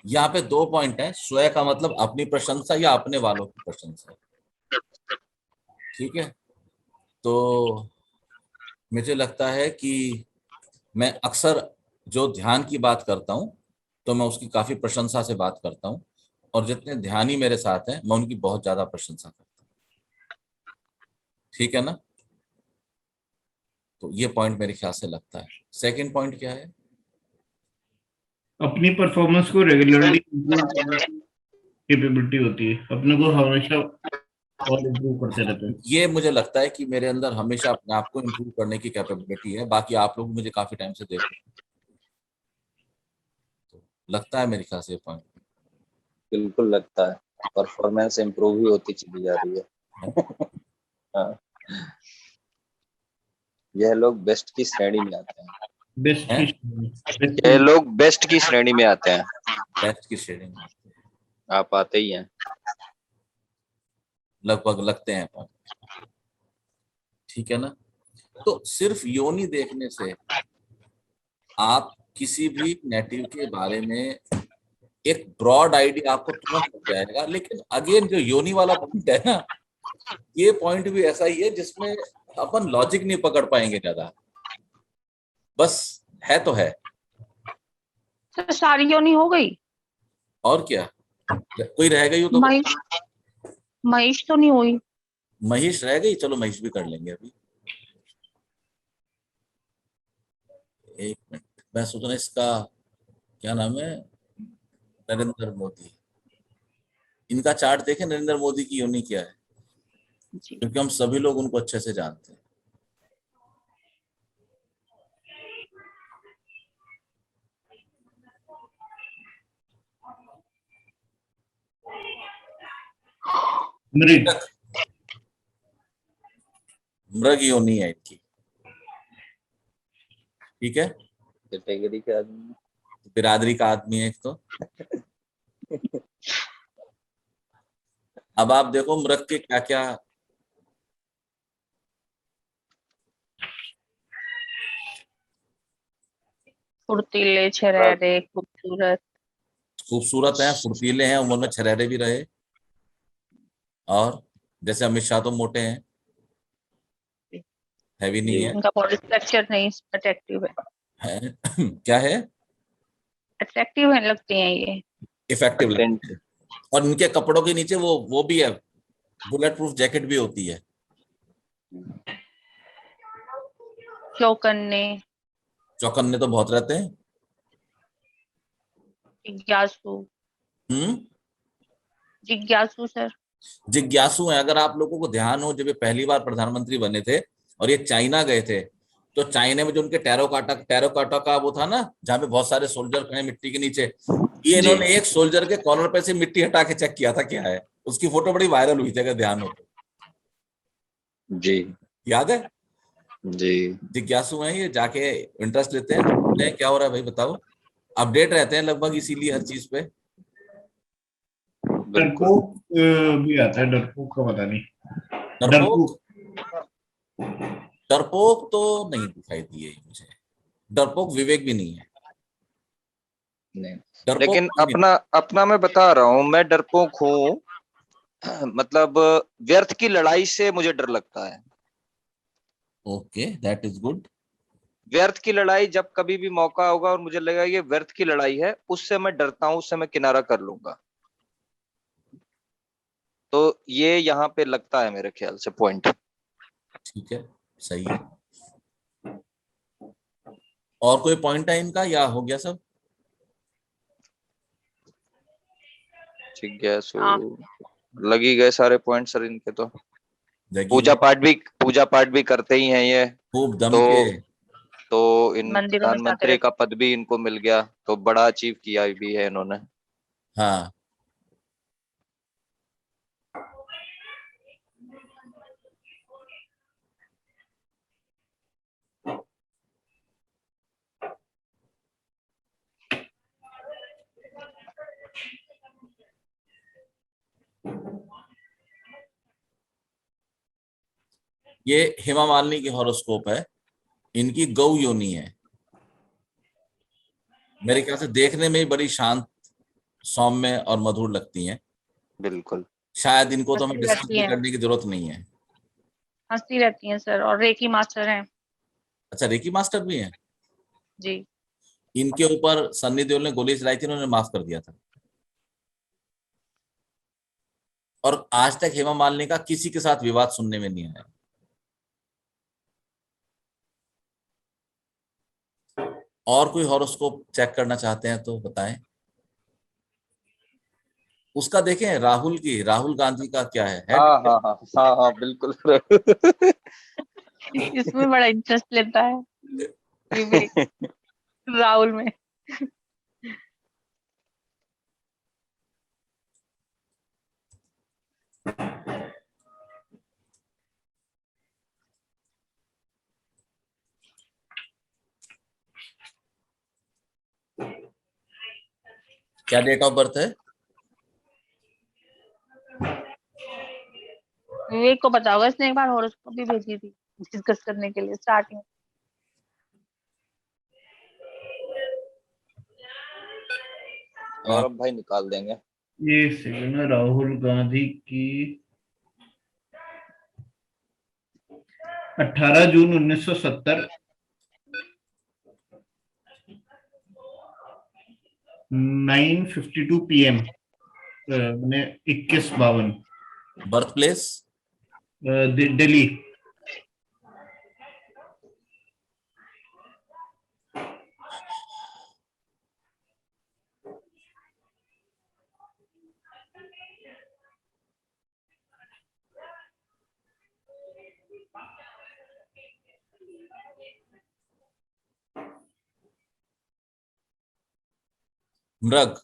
यहाँ पे 2 पॉइंट है। स्व का मतलब अपनी प्रशंसा या अपने वालों की प्रशंसा, ठीक है। तो मुझे लगता है कि मैं अक्सर जो ध्यान की बात करता हूँ तो मैं उसकी काफी प्रशंसा से बात करता हूँ, और जितने ध्यानी मेरे साथ हैं मैं उनकी बहुत ज्यादा प्रशंसा करता हूँ, ठीक है ना। तो ये पॉइंट मेरे ख्याल से लगता है। सेकंड पॉइंट क्या है? अपनी परफॉर्मेंस को रेगुलरली इम्प्रूव करने की कैपेबिलिटी होती है, अपने को हमेशा और इम्प्रूव करते रहते हैं। ये मुझे लगता है कि मेरे अंदर हमेशा अपने आप को इम्प्रूव करने की कैपेबिलिटी है। बाकी आप लोग मुझे काफी टाइम से देख रहे हैं, तो लगता है मेरे ख्याल से ये पॉइंट। बिल्कुल लगता है, परफॉर्मेंस इम्प्रूव ही होती चली जा रही है। हाँ, यह लोग बेस्ट की श्रेणी में आते हैं। बेस्ट हैं? की ये लोग बेस्ट की श्रेणी में आते हैं। बेस्ट की श्रेणी में आप आते ही हैं। लगभग लगते हैं पॉइंट, ठीक है ना। तो सिर्फ योनि देखने से आप किसी भी नेटिव के बारे में एक ब्रॉड आइडिया आपको तुरंत लग जाएगा। लेकिन अगेन जो योनि वाला पॉइंट है ना, ये पॉइंट भी ऐसा ही है जिसमें अपन लॉजिक नहीं पकड़ पाएंगे ज्यादा, बस है तो है। तो सारी योनी हो गई। और क्या, कोई रह गई हो तो महेश महेश तो नहीं हुई। महिष रह गई, चलो महिष भी कर लेंगे अभी। एक मिनट, मैं सोच रहा इसका क्या नाम है, नरेंद्र मोदी। इनका चार्ट देखें, नरेंद्र मोदी की योनि क्या है, जी क्योंकि हम सभी लोग उनको अच्छे से जानते हैं। मृग। मृग योनि है इनकी, ठीक है। कैटेगरी के आदमी। बिरादरी का आदमी है एक तो। अब आप देखो मृग के क्या क्या, फुर्तीले छरेरे खूबसूरत। खूबसूरत हैं, फुर्तीले हैं, उम्र में छरेरे भी रहे। और जैसे अमित शाह तो मोटे हैं, हैवी नहीं है, इनका बॉडी स्ट्रक्चर नहीं अट्रैक्टिव है। क्या है, अट्रैक्टिव है लगते हैं ये। Effective intent. लगते हैं। और इनके कपड़ों के नीचे वो भी है, बुलेट प्रूफ जैकेट भी होती है। चौकन्ने। चौकन्ने तो बहुत रहते हैं। जिज्ञासु। हम्म, जिज्ञासु सर। जिज्ञासु हैं। अगर आप लोगों को ध्यान हो, जब ये पहली बार प्रधानमंत्री बने थे और ये चाइना गए थे, तो चाइना में जो उनके टेरोकाटा का वो था ना, जहाँ पे बहुत सारे सोल्जर खड़े मिट्टी के नीचे, ये जी इन्होंने एक सोल्जर के कॉलर पे से मिट्टी हटा के चेक किया था क्या है। उसकी फोटो बड़ी वायरल हुई थी, अगर ध्यान हो तो। जी याद है? जी। जिज्ञासु हैं ये, जाके इंटरेस्ट लेते हैं, पूछते हैं क्या हो रहा है भाई बताओ, अपडेट रहते हैं लगभग इसीलिए हर चीज पे। बिल्कुल। डरपोक भी आता है, डरपोक का पता नहीं। डरपोक, डरपोक डरपोक तो नहीं दिखाई दिए मुझे। डरपोक विवेक भी नहीं है। नहीं, डरपोक लेकिन कोई नहीं। अपना अपना मैं बता रहा हूँ, मैं डरपोक हूँ। मतलब व्यर्थ की लड़ाई से मुझे डर लगता है। Okay, that is good. व्यर्थ की लड़ाई, जब कभी भी मौका होगा और मुझे लगेगा ये व्यर्थ की लड़ाई है, उससे मैं डरता हूँ, उससे मैं किनारा कर लूंगा। तो ये यहाँ पे लगता है मेरे ख्याल से पॉइंट। ठीक है, सही है। और कोई पॉइंट है इनका या हो गया सब? जिज्ञासु हाँ। लगी गए सारे पॉइंट सर इनके तो। जगी है, पूजा पाठ भी करते ही हैं ये। खूब दम तो के। तो इन मंदिरों में जाते प्रधानमंत्री रहते। का पद भी इनको मिल गया, तो बड़ा अचीव किया भी है इन्होंने। हाँ, ये हेमा मालिनी की हॉरोस्कोप है, इनकी गौ योनि है। मेरे ख्याल से देखने में ही बड़ी शांत, सौम्य और मधुर लगती हैं। बिल्कुल। शायद इनको तो हमें हंसती डिस्कस रहती भी हैं, करने की जरूरत नहीं है। हंसती रहती हैं सर, और रेकी मास्टर हैं। अच्छा, रेकी मास्टर भी हैं। जी। इनके ऊपर सन्नी देओल ने गोली चलाई थी, उन्होंने माफ कर दिया था। और आज तक हेमा मालिनी का किसी के साथ विवाद सुनने में नहीं आया। और कोई हॉरोस्कोप चेक करना चाहते हैं तो बताएं। उसका देखें, राहुल की, राहुल गांधी का क्या है। हाँ हाँ हाँ हाँ हाँ बिल्कुल। इसमें बड़ा इंटरेस्ट लेता है विवेक, राहुल में। क्या डेट ऑफ बर्थ है? विवेक को पता होगा, इसने एक बार हॉरोस्कोप भी भेजी थी डिस्कस करने के लिए स्टार्टिंग। गौरव भाई निकाल देंगे। ये सेकंड है राहुल गांधी की 18 जून 1970 9:52 PM मैंने 21:52 बर्थ प्लेस? दिल्ली। मृग।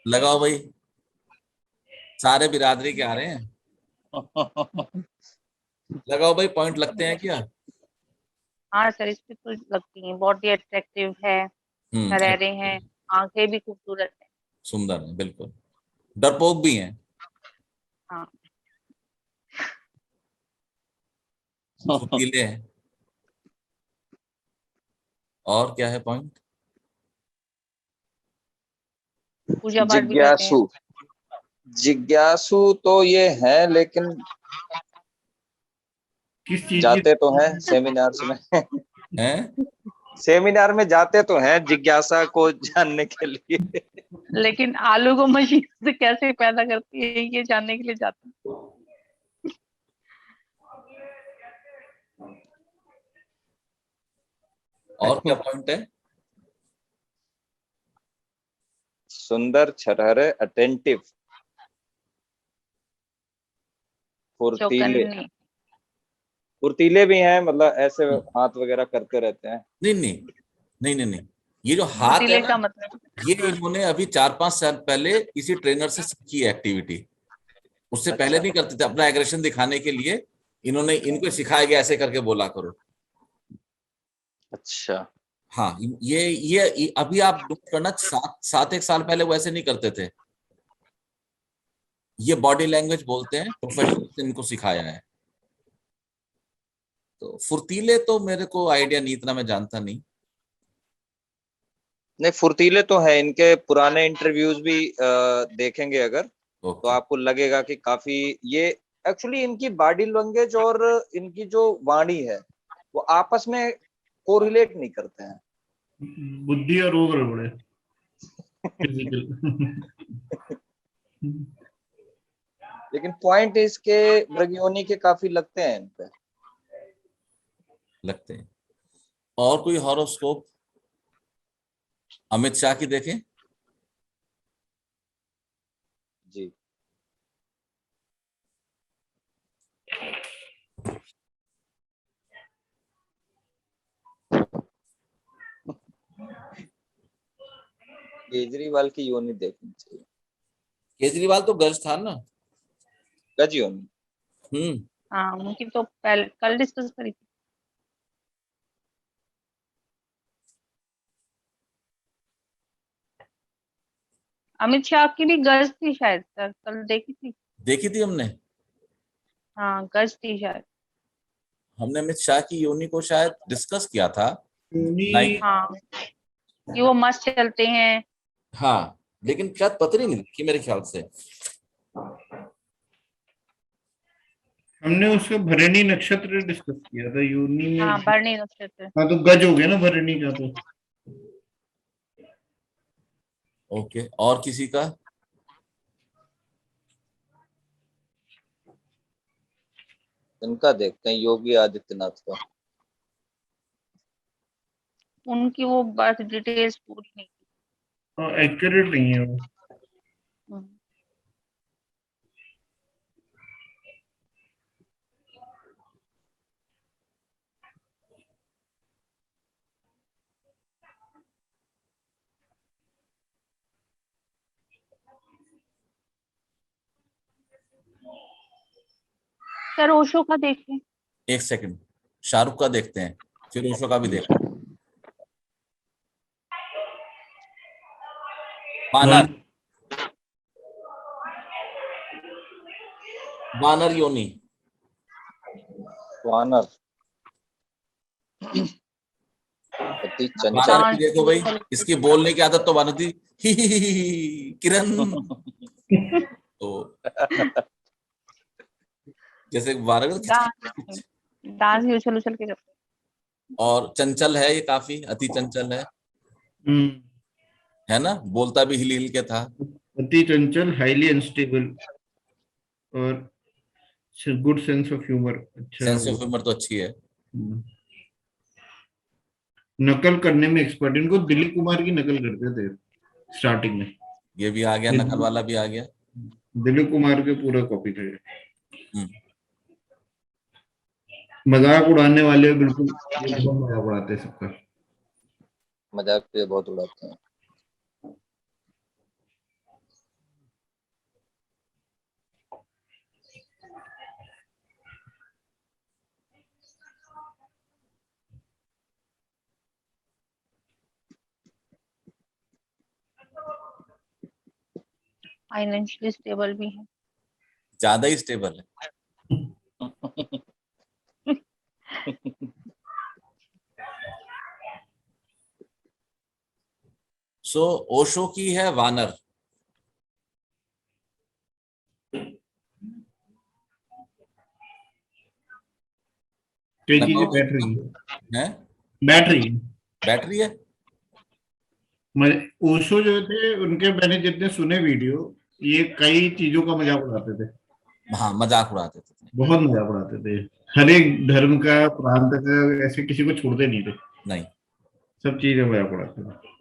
लगाओ भाई, सारे बिरादरी के आ रहे हैं। लगाओ भाई, पॉइंट लगते हैं क्या? हाँ सर, इस पे तो लगती है, बॉडी अट्रैक्टिव है, शरैरे हैं, आंखें भी खूबसूरत है। सुंदर है बिल्कुल। डरपोक भी हैं। हाँ। फुर्तीले हैं। और क्या है पॉइंट? पूजा पाठ भी करते हैं। जिज्ञासु। जिज्ञासु तो ये है, लेकिन किस चीज की? जाते तो हैं सेमिनार्स में। हैं? सेमिनार में जाते तो हैं जिज्ञासा को जानने के लिए। लेकिन आलू को मशीन से कैसे पैदा करती है ये जानने के लिए जाते हैं। और क्या पॉइंट है? सुंदर, छरहरे, अटेंटिव, फुर्तीले। चौकन्ने। फुर्तीले भी हैं, मतलब ऐसे हाथ वगैरह करते रहते हैं। नहीं नहीं नहीं नहीं नहीं, ये जो हाथ है फुर्तीले ना, का मतलब। ये इन्होंने अभी 4-5 साल पहले किसी ट्रेनर से सीखी है एक्टिविटी। उससे पहले अच्छा नहीं करते थे, अपना एग्रेशन दिखाने के लिए इन्होंने, इनको सिखाया गया ऐसे करके बोला करो। अच्छा। हाँ, ये अभी आप नोट करना, 7 एक साल पहले वो ऐसे नहीं करते थे। ये बॉडी लैंग्वेज बोलते हैं, प्रोफेशनल से इनको सिखाया है। तो फुर्तीले तो मेरे को आइडिया नहीं, इतना मैं जानता नहीं। नहीं, फुर्तीले तो हैं, इनके पुराने इंटरव्यूज भी देखेंगे अगर, तो ओके। आपको लगेगा कि काफी ये एक्चुअली इनकी बॉडी लैंग्वेज और इनकी जो वाणी है वो आपस में कोरिलेट नहीं करते हैं। बुद्धि और वो गड़बड़े फिजिकल। लेकिन पॉइंट इसके मृगयोनि के काफी लगते हैं इन पे। लगते हैं। और कोई हॉरोस्कोप अमित शाह की देखें। जी। केजरीवाल की योनि देखनी चाहिए। केजरीवाल तो गज था ना। गज योनि। हम्म। हाँ, उनकी तो पहले कल डिस्कस करी थी। अमित शाह की भी गर्ल्स थी शायद सर, कल देखी थी। देखी थी हमने। हाँ गज थी शायद। हमने अमित शाह की योनि को शायद डिस्कस किया था। योनि लाइक हाँ कि वो मस्त चलते हैं। हाँ, लेकिन शायद पतरी नहीं देखी मेरे ख्याल से। हमने उसका भरणी नक्षत्र डिस्कस किया था योनि में। हाँ भरणी नक्षत्र। हाँ तो गज हो गया ना भरणी का तो। ओके, और किसी का? इनका देखते हैं, योगी आदित्यनाथ का। उनकी वो बर्थ डिटेल्स पूरी नहीं। एक्यूरेट नहीं है वो। हम्म। सर ओशो का देखें। एक सेकंड, शाहरुख का देखते हैं, फिर ओशो का भी देखते हैं। वानर, वानर योनि। वानर अति वानर चंचल। की देखो भाई, इसकी बोलने की आदत तो वानर थी, ही ही ही ही, किरण। तो जैसे वानर डांस डांस भी उछल उछल के करते और चंचल है, ये काफी अति चंचल हम्म, है ना, बोलता भी हिल हिल के था। अति चंचल, हाईली अनस्टेबल और गुड सेंस ऑफ ह्यूमर। अच्छा सेंस वो ऑफ ह्यूमर तो अच्छी है। नकल करने में एक्सपर्ट। इनको दिलीप कुमार की नकल करते थे स्टार्टिंग में। ये भी आ गया, नकल वाला भी आ गया। दिलीप कुमार के पूरा कॉपी थे। हम्म। मजाक उड़ाने वाले बिल्कुल एकदम मजाक उड़ाते सबका। मजाक पे बहुत उड़ाते हैं। फाइनेंशियली स्टेबल भी है। ज्यादा ही स्टेबल है। सो ओशो की है वानर। कई चीजें लगाओ बैठ रही है, बैठ रही हैं। बैटरी है। ओशो जो थे उनके मैंने जितने सुने वीडियो, ये कई चीजों का मजाक उड़ाते थे। हाँ, मजाक उड़ाते थे। बहुत मजाक उड़ाते थे। हर एक धर्म का, प्रांत का, ऐसे किसी को छोड़ते नहीं थे। नहीं, सब चीजें मजाक उड़ाते थे।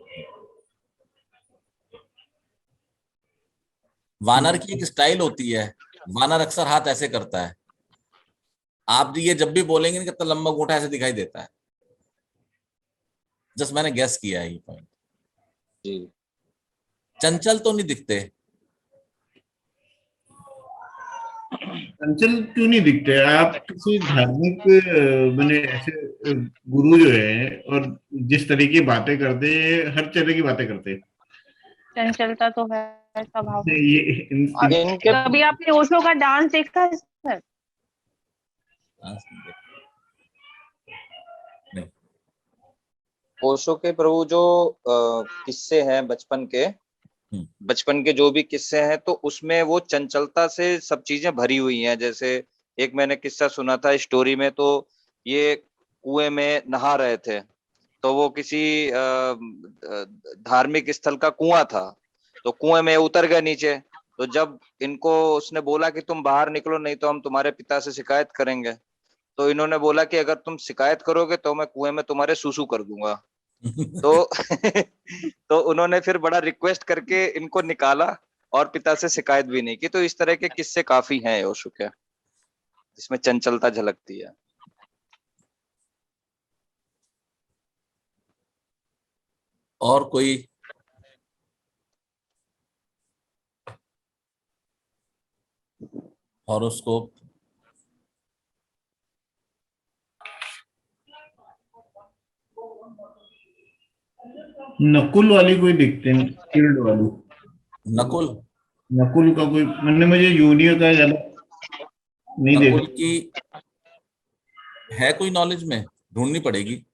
वानर की एक स्टाइल होती है, वानर अक्सर हाथ ऐसे करता है। आप ये जब भी बोलेंगे ना, कितना लंबा अंगूठा ऐसे दिखाई देता है। जस्ट मैंने गेस किया है ये पॉइंट। जी। चंचल तो नहीं दिखते। चंचल क्यों नहीं दिखते? आप किसी धार्मिक मैंने ऐसे गुरु जो है और जिस तरह की बातें करते हैं, हर तरह की बातें करते हैं। चंचलता तो है स्वभाव में। ये और इनके कभी आपने ओशो का डांस देखा है सर? नहीं। ओशो के प्रभु जो किस्से हैं बचपन के जो भी किस्से हैं, तो उसमें वो चंचलता से सब चीजें भरी हुई हैं। जैसे एक मैंने किस्सा सुना था स्टोरी में, तो ये कुएं में नहा रहे थे, तो वो किसी धार्मिक स्थल का कुआं था, तो कुएं में उतर गए नीचे। तो जब इनको उसने बोला कि तुम बाहर निकलो, नहीं तो हम तुम्हारे पिता से शिकायत करेंगे, तो इन्होंने बोला कि अगर तुम शिकायत करोगे तो मैं कुएं में तुम्हारे सूसू कर दूंगा। तो तो उन्होंने फिर बड़ा रिक्वेस्ट करके इनको निकाला और पिता से शिकायत भी नहीं की। तो इस तरह के किस्से काफी हैं ओशो के, जिसमें चंचलता झलकती है। और कोई? हॉरोस्कोप। नकुल वाली कोई दिखते हैं, शील्ड वाली। नकुल, नकुल का कोई, मैंने मुझे यूनियो का ज्यादा नहीं नकुल देखा। की है कोई नॉलेज में, ढूंढनी पड़ेगी।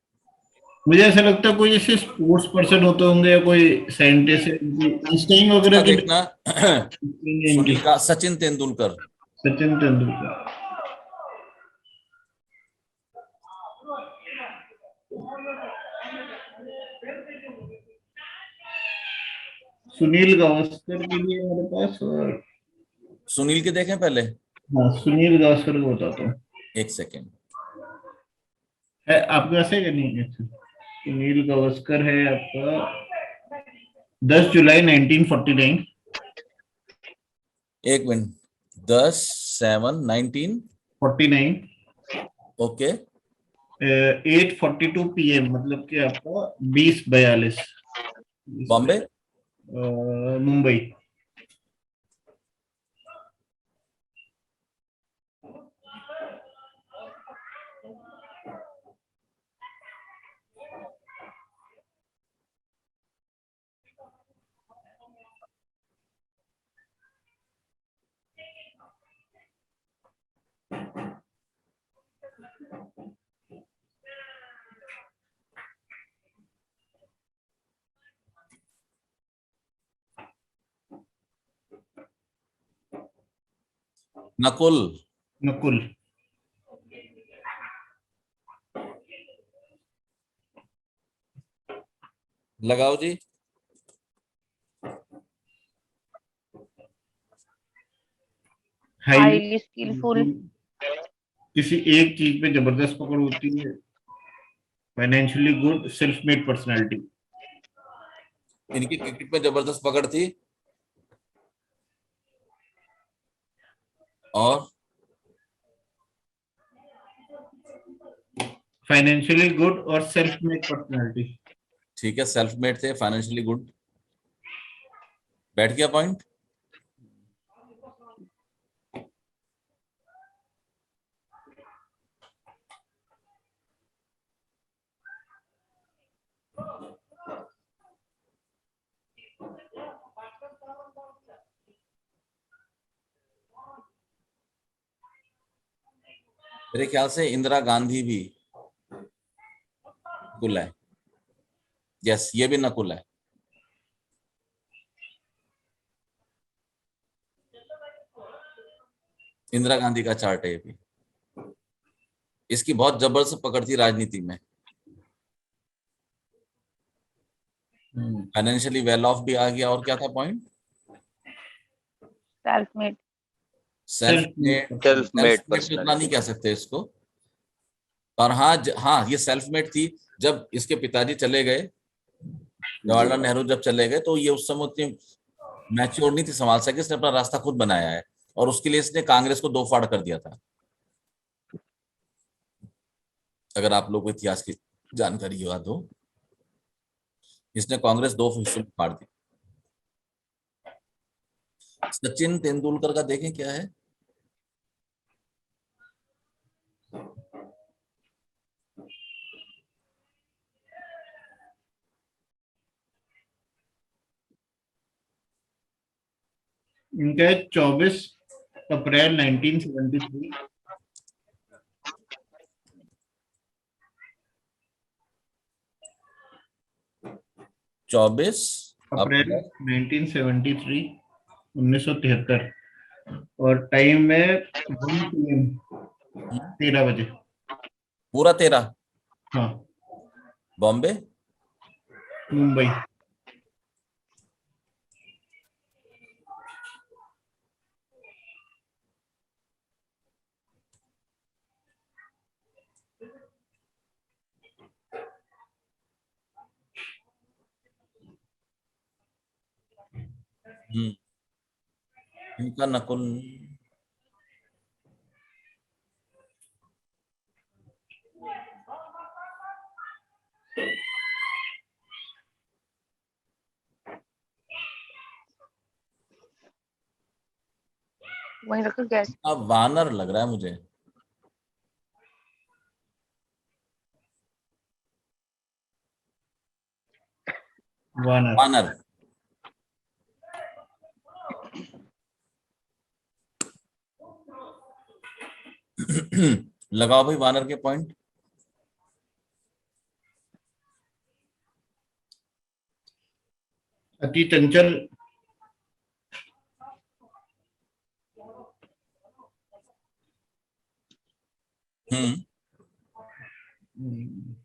मुझे ऐसा लगता है कोई जैसे स्पोर्ट्स पर्सन होते होंगे या कोई साइंटिस्ट है, आइंस्टाइन इसका वगैरह की देखना इनकी। सुनील का, सचिन तेंदुलकर। सचिन तेंदुलकर। सुनील गावस्कर के लिए मेरे पास और, सुनील के देखें पहले, हाँ सुनील गावस्कर को बताता हूँ। एक सेकेंड। है आपके पास है या नहीं? अच्छा, सुनील गावस्कर है आपका 10 जुलाई 1949। एक मिनट, 10/7/19। 49। ओके। 8:42 PM, मतलब कि आपका 20:42। बॉम्बे। मुंबई। नकुल। नकुल। लगाओ जी। Highly highly skilful. किसी एक चीज पे जबरदस्त पकड़ होती है। Financially good, self made personality. इनकी क्रिकेट में जबरदस्त पकड़ थी, और फाइनेंशियली गुड और सेल्फ मेड पर्सनालिटी। ठीक है, सेल्फ मेड थे, फाइनेंशियली गुड। बैठ गया पॉइंट। मेरे ख्याल से इंदिरा गांधी भी नकुल है। यस, ये भी नकुल है। इंदिरा गांधी का चार्ट है ये भी। इसकी बहुत जबरदस्त पकड़ थी राजनीति में। फाइनेंशियली वेल ऑफ भी आ गया, और क्या था point? Self made. Self made. Self self made made तो इतना नहीं पर्सनालिटी। कह सकते इसको, पर हाँ हाँ, ये सेल्फ मेड थी। जब इसके पिताजी चले गए, जवाहरलाल नेहरू जब चले गए, तो ये उस समय उतनी मैच्योर नहीं थी, संभाल सके। इसने अपना रास्ता खुद बनाया है, और उसके लिए इसने कांग्रेस को दो फाड़ कर दिया था, अगर आप लोग को इतिहास की जानकारी याद हो। इसने कांग्रेस दो हिस्सों में फाड़ दी। सचिन तेंदुलकर का देखें क्या है। इनका है 24 अप्रैल 1973। चौबीस अप्रैल अप्रैल 1973, 1973। और टाइम है 1 PM, 13 बजे। पूरा 13। हाँ। बॉम्बे। मुंबई। इनका नकुल। वहीं रखो गैस। अब वानर लग रहा है मुझे। वानर। वानर। लगाओ भाई वानर के पॉइंट। अति चंचल,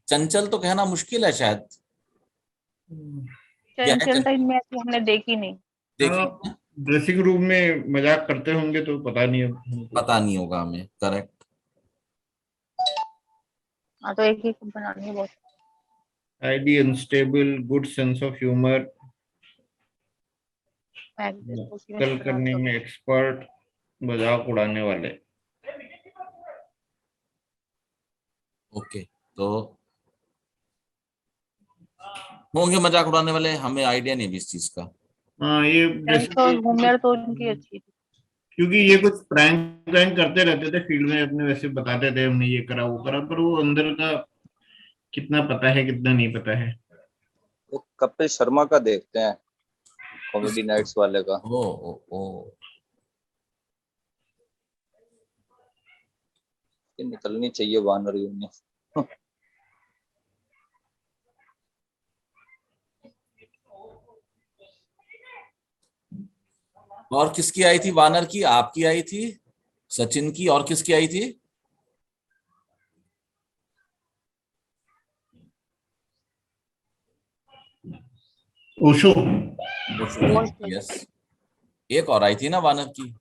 चंचल तो कहना मुश्किल है शायद। क्या है चंचलता इनमें ऐसी हमने देखी नहीं। देखिए, ड्रेसिंग रूम में मजाक करते होंगे तो पता नहीं हमको। पता नहीं होगा हमें। करेक्ट। हाँ तो एक ही बनानी है बहुत। Highly unstable, good sense of humour, कल करने में एक्सपर्ट, मजाक उड़ाने वाले। ओके, तो होंगे मजाक उड़ाने वाले, हमें आइडिया नहीं भी इस चीज का। हाँ ये तो घूमर तो उनकी अच्छी थी। क्योंकि ये कुछ प्रैंक प्रैंक करते रहते थे फील्ड में अपने, वैसे बताते थे हमने ये करा वो करा, पर वो अंदर का कितना पता है कितना नहीं पता है। तो कपिल शर्मा का देखते हैं, कॉमेडी नाइट्स वाले का। ओ ये निकलनी चाहिए वानर यूनि। और किसकी आई थी वानर की? आपकी आई थी, सचिन की, और किसकी आई थी? ओशो। यस, एक और आई थी ना वानर की।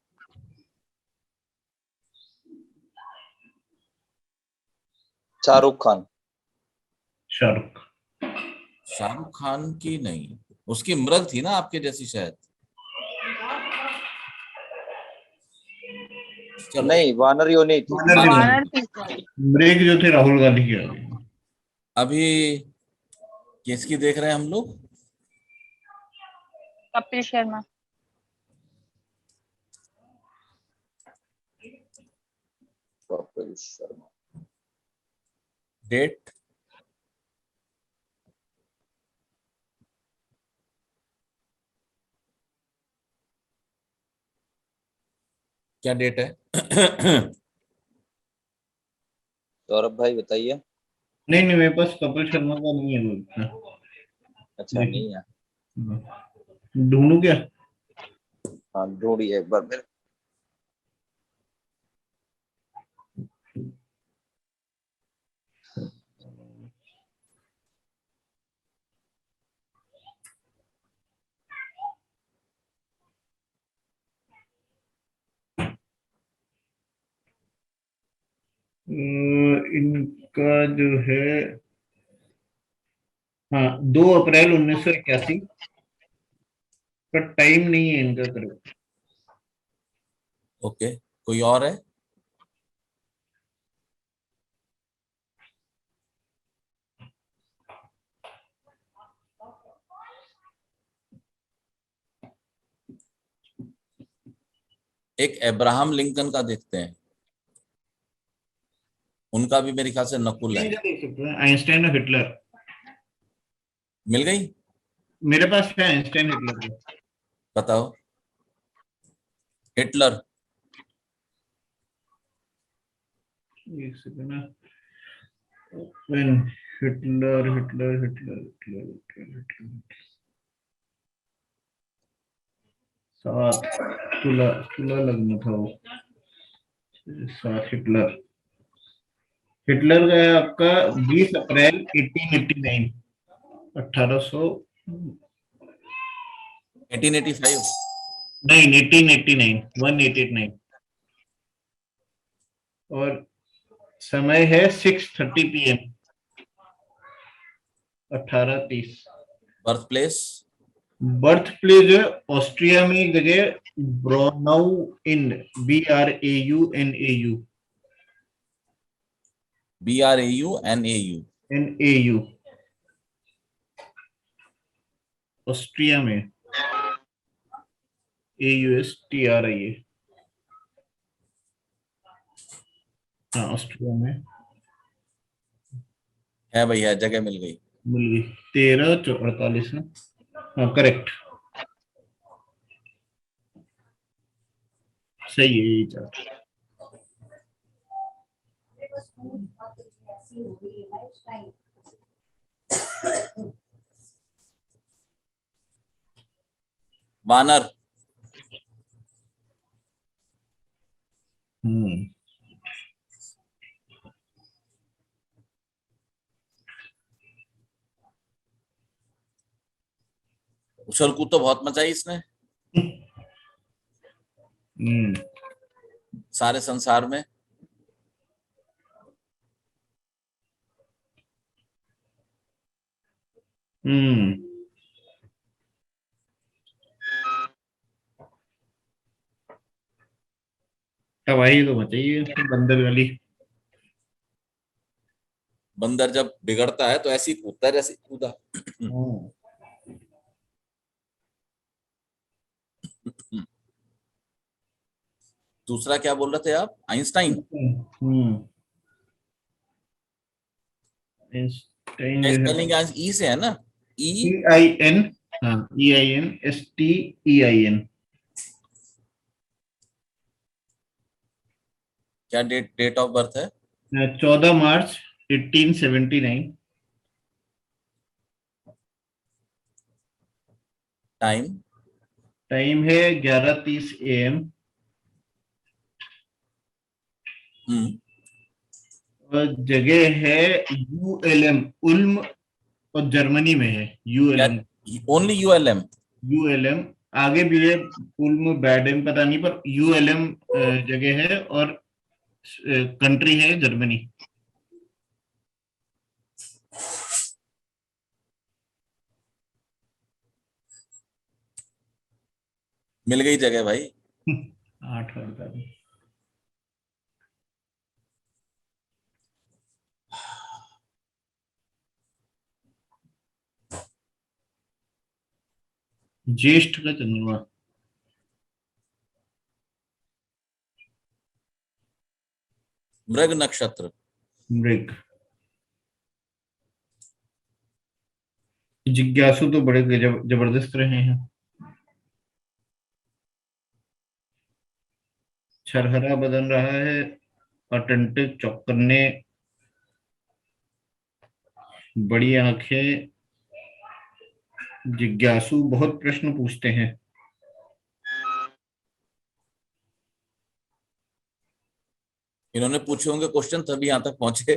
शाहरुख खान। शाहरुख खान की नहीं, उसकी मृग थी ना आपके जैसी शायद। चलो, नहीं, वानर यूनि थी। वानर थी। ब्रेक जो थे राहुल गांधी की। अभी किसकी देख रहे हैं हम लोग? कपिल शर्मा। कपिल शर्मा। डेट? क्या डेट है? सौरभ भाई बताइए। नहीं नहीं, मेरे पास कपिल शर्मा का नहीं है वो इतना। अच्छा, नहीं है। ढूंढू क्या? हाँ, ढूंढिए एक बार मेरे। इनका जो है, हाँ 2 अप्रैल 1981, पर टाइम नहीं है इनका करेक्ट। ओके, कोई और है? एक अब्राहम लिंकन का देखते हैं, उनका भी मेरे ख्याल से नकुल है। देख सकते हैं आइंस्टाइन और हिटलर। मिल गई? मेरे पास है आइंस्टाइन हिटलर का। बताओ। हिटलर। एक सेकंड ना। Open. Hitler Hitler Hitler Hitler Hitler Hitler 7 तुला तुला लग्न था वो। 7 हिटलर। हिटलर का है आपका 20 अप्रैल 1889। 1800 1885। नहीं 1889 1889। और समय है 6:30 PM। 1830। Birth place? Birth place जो है ऑस्ट्रिया में एक जगह, ब्रोनाउ इन, BRAUNAU। BRAUNAU। NAU ऑस्ट्रिया में। AUSTRIA। हाँ ऑस्ट्रिया में। है भैया, जगह मिल गई। मिल गई। 1348 ना। हाँ करेक्ट, सही है यही चार। वानर। हम्म उछल कूद तो बहुत मचाई इसने हम्म सारे संसार में। हम्म तबाही तो बताइए बंदर वाली। बंदर जब बिगड़ता है तो ऐसे ही कूदता है जैसे कूदा। हम्म दूसरा क्या बोल रहे थे आप, आइंस्टाइन? हम्म आइंस्टाइन क्या जो है स्पेलिंग ई से है ना? ई। EIN। हाँ EINSTEIN। क्या डेट ऑफ बर्थ है? 14 मार्च 1879। टाइम? टाइम है 11:30 AM। हम्म। और जगह है ULM उल्म, और जर्मनी में है क्या? ULM। Only ULM? ULM आगे भी है, उल्म बैडन पता नहीं, पर ULM जगह है, और कंट्री है जर्मनी। मिल गई जगह भाई। 8 ज्येष्ठ का चंद्रमा। मृग नक्षत्र। मृग। जिज्ञासु तो बड़े जबरदस्त रहे हैं। छरहरा बदन रहा है, अटंटिक चौकन्ने, बड़ी आंखें, जिज्ञासु बहुत प्रश्न पूछते हैं। इन्होंने पूछे होंगे क्वेश्चन तभी यहां तक पहुंचे।